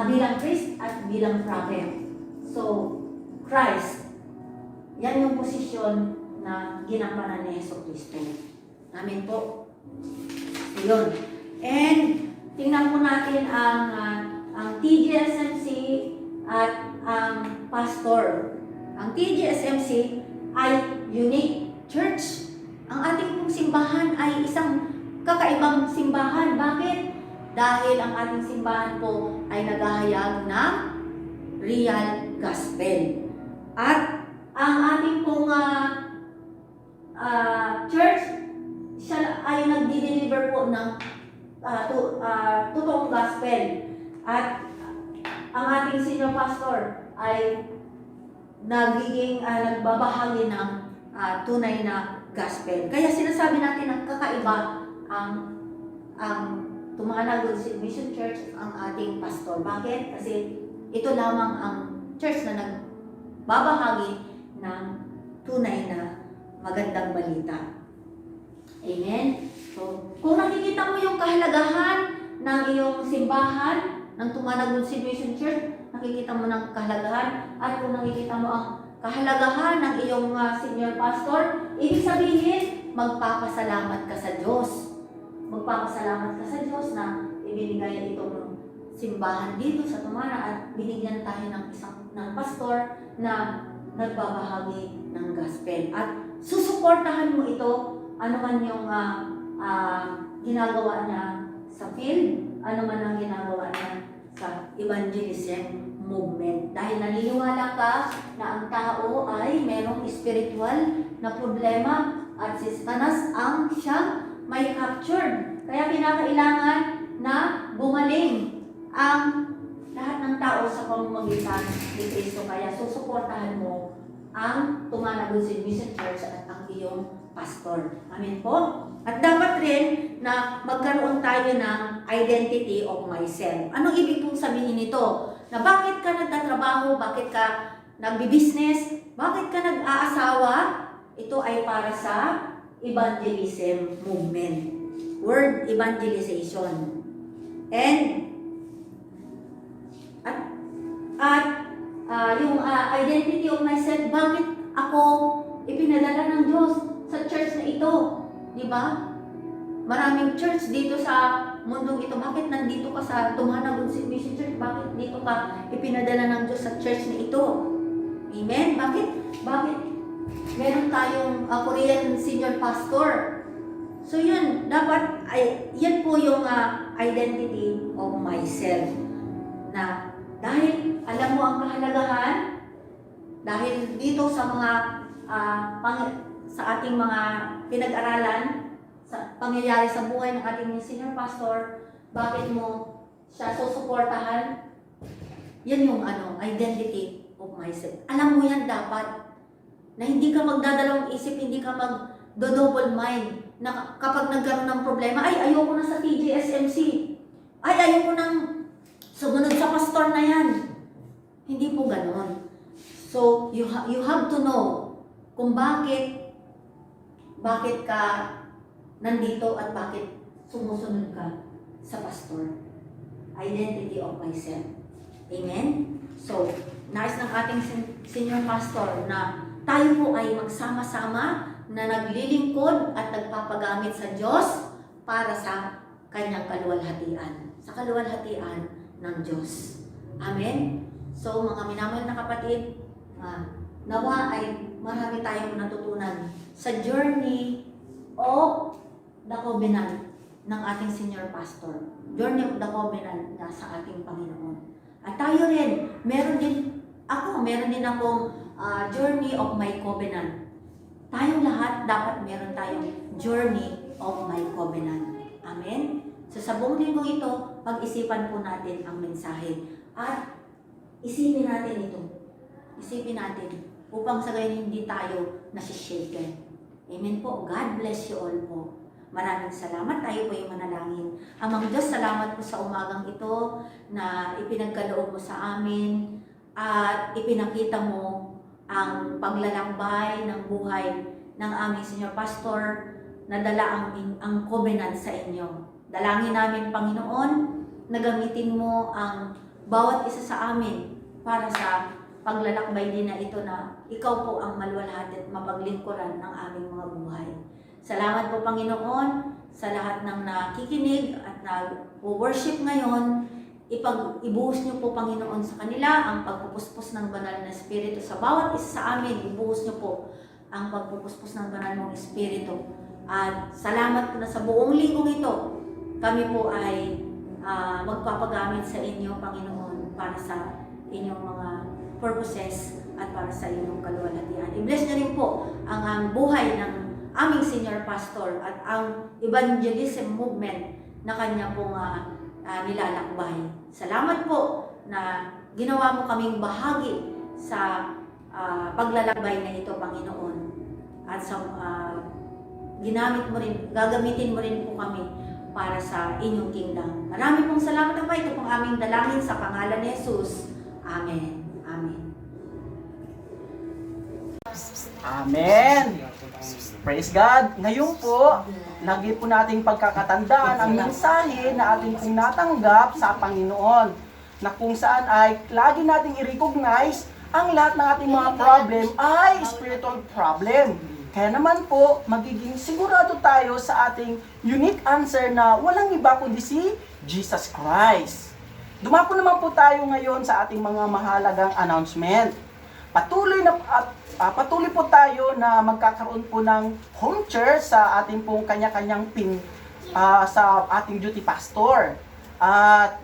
bilang priest, at bilang prophet. So, Christ, yan yung posisyon na ginampanan ni Jesucristo. Amen po. Yun. And tingnan po natin ang TGSMC at ang pastor. Ang TGSMC ay unique church. Ang ating pong simbahan ay isang kakaibang simbahan. Bakit? Dahil ang ating simbahan po ay naghahayag ng real gospel. At ang ating pong church, siya ay nagdi-deliver po ng totoong gospel. At ang ating senior pastor ay nagbabahagi ng tunay na gospel. Kaya sinasabi natin na kakaiba ang Tumanagon Mission Church ang ating pastor. Bakit? Kasi ito lamang ang church na nagbabahagi ng tunay na magandang balita. Amen? So, kung nakikita mo yung kahalagahan ng iyong simbahan, ng Tumanagon Mission Church, nakikita mo ng kahalagahan, at kung nakikita mo ang kahalagahan ng iyong senior pastor, ibig sabihin, magpapasalamat ka sa Diyos. Magpapasalamat ka sa Diyos na ibinigay itong simbahan dito sa Tumana at binigyan tayo ng pastor na nagbabahagi ng gospel. At susuportahan mo ito, ano man yung ginagawa niya sa field, ano man ang ginagawa niya sa evangelism movement. Dahil naniniwala ka na ang tao ay merong spiritual na problema at si Satanas ang siyang may captured. Kaya kinakailangan na gumaling ang lahat ng tao sa pamamagitan ni Kristo. Kaya susuportahan mo ang Tumanagon Mission Church at ang iyong pastor. Amen po? At dapat rin na magkaroon tayo ng identity of myself. Anong ibig pong sabihin nito? Na bakit ka nagtatrabaho, bakit ka nagbi-business, bakit ka nag-aasawa? Ito ay para sa evangelism movement. Word evangelization. And yung identity of myself, bakit ako ipinadala ng Diyos sa church na ito? Di ba? Maraming church dito sa mundong ito. Bakit nandito ka sa Tumanagon Mission Church? Bakit dito ka ipinadala ng Diyos sa church na ito? Amen? Bakit meron tayong Korean senior pastor? So yun, dapat, yan po yung identity of myself. Na dahil alam mo ang kahalagahan, dahil dito sa mga sa ating mga pinag-aralan, sa pangyayari sa buhay ng ating senior pastor, bakit mo siya susuportahan? Yan yung identity of myself. Alam mo yan dapat, na hindi ka magdadalawang isip, hindi ka mag-double mind, na kapag nagkaroon ng problema, ay ayoko na sa TGSMC, ay ayoko nang sumunod sa pastor na yan. Hindi po ganon. So, you have to know kung bakit ka nandito at bakit sumusunod ka sa pastor. Identity of myself. Amen? So, nais ng ating senior pastor na tayo po ay magsama-sama na naglilingkod at nagpapagamit sa Diyos para sa kanyang kaluwalhatian. Sa kaluwalhatian ng Diyos. Amen? So, mga minamahal na kapatid, nawa ay marami tayong natutunan sa journey of the covenant ng ating senior pastor. Journey of the covenant na sa ating Panginoon. At tayo rin, meron din akong journey of my covenant. Tayong lahat dapat meron tayong journey of my covenant. Amen? So sa buong linggo ito, pag-isipan po natin ang mensahe. At isipin natin ito. Isipin natin upang sa gayon hindi tayo nasishaken. Amen po. God bless you all po. Maraming salamat. Tayo po yung manalangin. Amang Diyos, salamat po sa umagang ito na ipinagkaloob mo sa amin at ipinakita mo ang paglalakbay ng buhay ng aming senior pastor na dala ang covenant sa inyo. Dalangin namin, Panginoon, na gamitin mo ang bawat isa sa amin para sa paglalakbay din na ito na ikaw po ang maluwalhati at mapaglingkuran ng aming mga buhay. Salamat po, Panginoon, sa lahat ng nakikinig at nag-worship ngayon. Ibuhos niyo po, Panginoon, sa kanila ang pagpupuspos ng banal na Espiritu. Sa bawat isa sa amin, ibuhos niyo po ang pagpupuspos ng banal mong Espiritu. At salamat po na sa buong linggong ito, kami po ay magpapagamit sa inyo, Panginoon, para sa inyong mga purposes at para sa inyong kaluwalhatian. I-bless niyo rin po ang buhay ng aming senior pastor at ang evangelism movement na kanya pong nilalakbay. Salamat po na ginawa mo kaming bahagi sa paglalakbay na ito, Panginoon. At sa gagamitin mo rin po kami para sa inyong kingdom. Marami pong salamat po. Ito pong aming dalangin sa pangalan ni Jesus. Amen. Amen. Amen. Praise God. Ngayon po, lagi po nating pagkakatandaan ang mensahe na ating pong natanggap sa Panginoon, na kung saan ay lagi nating i-recognize ang lahat ng ating mga problem ay spiritual problem. Kaya naman po, magiging sigurado tayo sa ating unique answer na walang iba kundi si Jesus Christ. Dumako naman po tayo ngayon sa ating mga mahalagang announcement. Patuloy po tayo na magkakaroon po ng home church sa ating pong kanya-kanyang sa ating duty pastor. At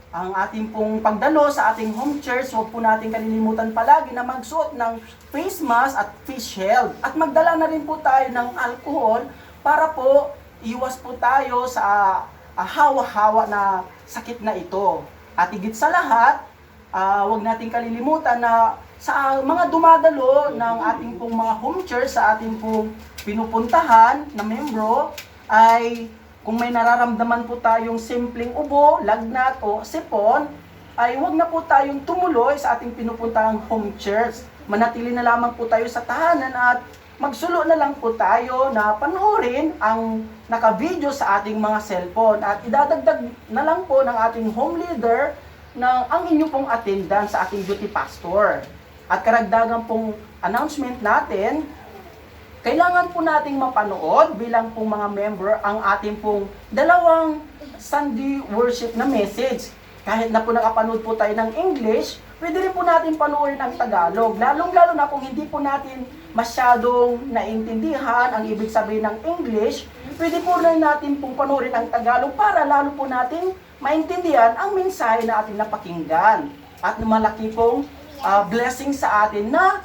ang ating pong pagdalo sa ating home church, huwag po natin kalilimutan palagi na magsuot ng face mask at face shield. At magdala na rin po tayo ng alcohol para po iwas po tayo sa hawa-hawa na sakit na ito. At higit sa lahat, huwag natin kalilimutan na sa mga dumadalo ng ating pong mga home church sa ating pong pinupuntahan na membro, ay kung may nararamdaman po tayong simpleng ubo, lagnat o sipon, ay huwag na po tayong tumuloy sa ating pinupuntahang home church. Manatili na lamang po tayo sa tahanan at magsulo na lang po tayo na panoorin ang naka-video sa ating mga cellphone. At idadagdag na lang po ng ating home leader na ang inyo pong attendance sa ating duty pastor. At karagdagan pong announcement natin, kailangan po nating mapanood bilang pong mga member ang ating pong dalawang Sunday worship na message. Kahit na po nakapanood po tayo ng English, pwede rin po natin panoorin ang Tagalog. Lalong-lalo na kung hindi po natin masyadong naintindihan ang ibig sabihin ng English, pwede po rin natin pong panoorin ang Tagalog para lalo po natin maintindihan ang mensahe na ating napakinggan. At malaki pong blessing sa atin na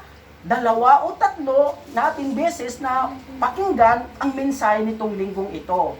2 o 3 nating beses na pakinggan ang mensahe nitong linggong ito.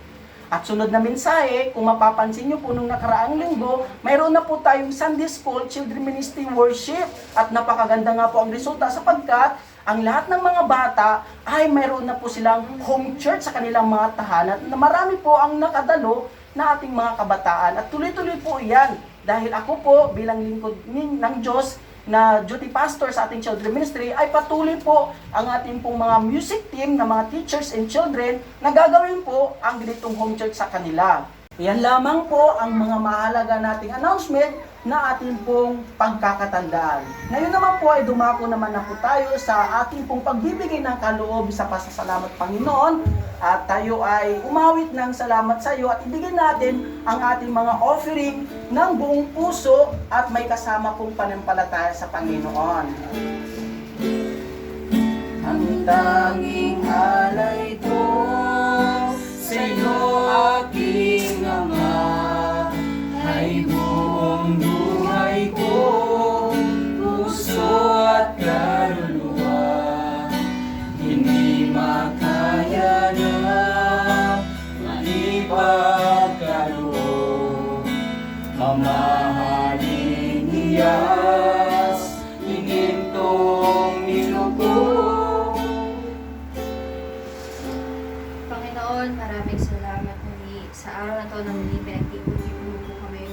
At sunod na mensahe, kung mapapansin nyo po nung nakaraang linggo, mayroon na po tayong Sunday School Children Ministry Worship. At napakaganda nga po ang resulta sapagkat ang lahat ng mga bata ay mayroon na po silang home church sa kanilang mga tahanan na marami po ang nakadalo na ating mga kabataan. At tuloy-tuloy po yan dahil ako po bilang lingkod ng Diyos na duty pastor sa ating children ministry ay patuloy po ang ating pong mga music team na mga teachers and children na gagawin po ang ganitong home church sa kanila. Yan lamang po ang mga mahalaga nating announcement na ating pong pagkakatandaan. Ngayon naman po ay dumako naman na po tayo sa ating pong pagbibigay ng kaloob sa pasasalamat Panginoon at tayo ay umawit ng salamat sa iyo at ibigay natin ang ating mga offering ng buong puso at may kasama pong pananampalataya sa Panginoon. Ang tanging alay ko sa iyo, aking Ama, ay buong buhay ko, puso at kaluluwa. Hindi makaya na maipagkaloob. Mamahalin niyas, hinintong nilubog. Panginoon, maraming salamat muli sa araw na to na muli pinagtipon-tipon po kami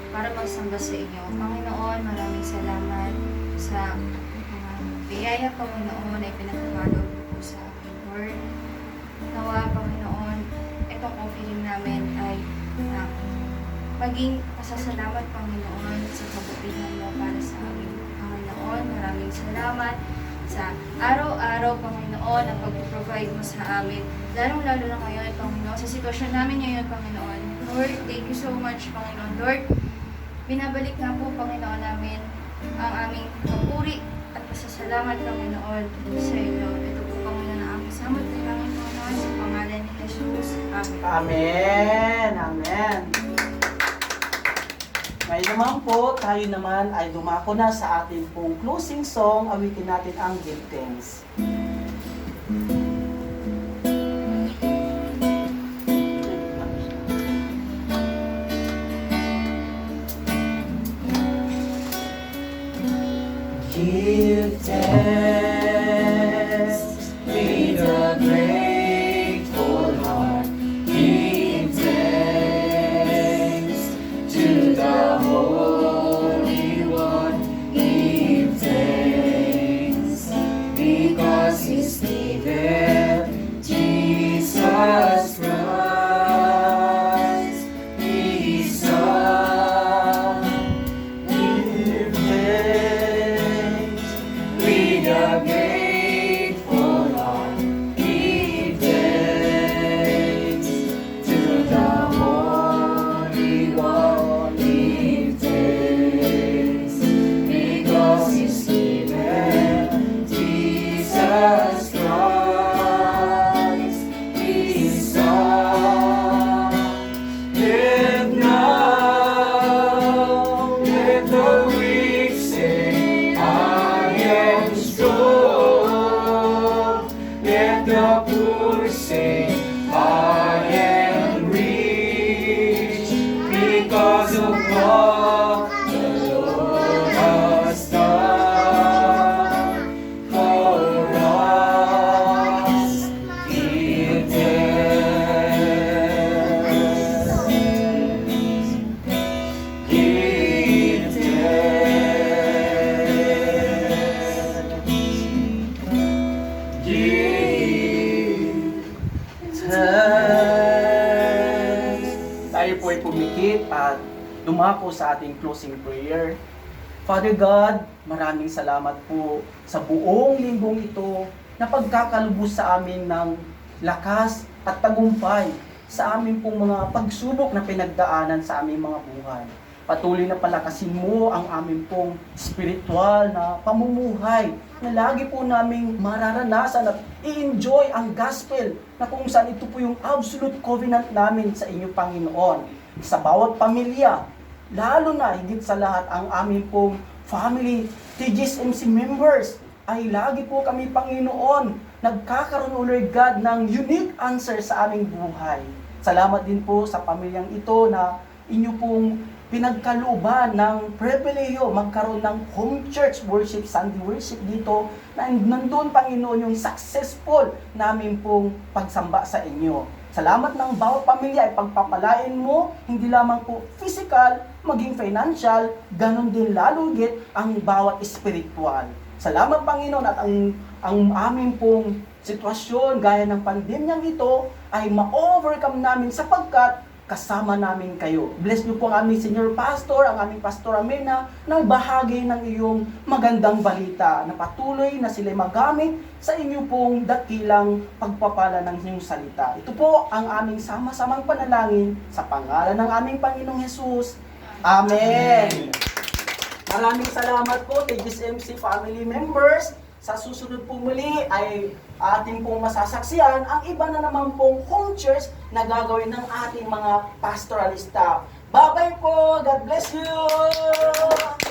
para magsamba sa inyo. Panginoon, maraming salamat sa mga biyaya, Panginoon, ay pinagkakaloob po sa akin, Lord. Nawa, Panginoon, itong offering namin ay maging pasasalamat, Panginoon, sa kabutihan mo para sa amin. Panginoon, maraming salamat sa araw-araw, Panginoon, ang pag-provide mo sa amin. Lalong-lalo na ngayon, Panginoon, sa sitwasyon namin ngayon, Panginoon. Lord, thank you so much, Panginoon. Lord, binabalik nga po, Panginoon, namin ang aming papuri at pasasalamat, Panginoon, sa inyo. Ito po, Panginoon, ang aming samot na langit, Panginoon, sa pangalan ni Jesus. Amen. Amen! Amen! Ngayon naman po, tayo naman ay dumako na sa ating pong closing song. Awitin natin ang Give Thanks. Give thanks with a grateful heart. Give thanks to the Holy One. Give thanks because He's given Jesus Christ, His Son. Give thanks with a grateful heart. Give thanks to the Holy One. Give thanks because He's given Jesus Christ, His Son. And now let the weak say, I am strong. Let the poor say, I am rich, because of what the Lord has done for us. Give thanks. Give thanks. Give thanks. Tayo po ay pumikit at dumako sa ating closing prayer. Father God, maraming salamat po sa buong linggong ito na pagkakalubos sa amin ng lakas at tagumpay sa amin pong mga pagsubok na pinagdaanan sa aming mga buhay. Patuloy na palakasin mo ang aming pong spiritual na pamumuhay na lagi po naming mararanasan at i-enjoy ang gospel na kung saan ito po yung absolute covenant namin sa inyo, Panginoon. Sa bawat pamilya, lalo na higit sa lahat ang aming pong family TGSMC members, ay lagi po kami, Panginoon, nagkakaroon, O Lord God, ng unique answer sa aming buhay. Salamat din po sa pamilyang ito na inyo pong pinagkalooban ng pribileyo magkaroon ng home church worship, Sunday worship dito, na nandun, Panginoon, yung successful namin pong pagsamba sa inyo. Salamat ng bawat pamilya ay pagpapalain mo, hindi lamang po physical, maging financial, ganun din lalo higit ang bawat spiritual. Salamat, Panginoon, at ang aming pong sitwasyon gaya ng pandemyang ito ay ma-overcome namin sapagkat kasama namin kayo. Bless niyo po ang aming senior pastor, ang aming pastor Amena, na bahagi ng iyong magandang balita na patuloy na sila magamit sa inyo pong dakilang pagpapala ng inyong salita. Ito po ang aming sama-samang panalangin sa pangalan ng aming Panginoong Hesus. Amen. Maraming salamat po, TGSMC family members. Sa susunod po muli ay ating pong masasaksiyan ang iba na naman pong home church na gagawin ng ating mga pastoral staff. Bye-bye po! God bless you!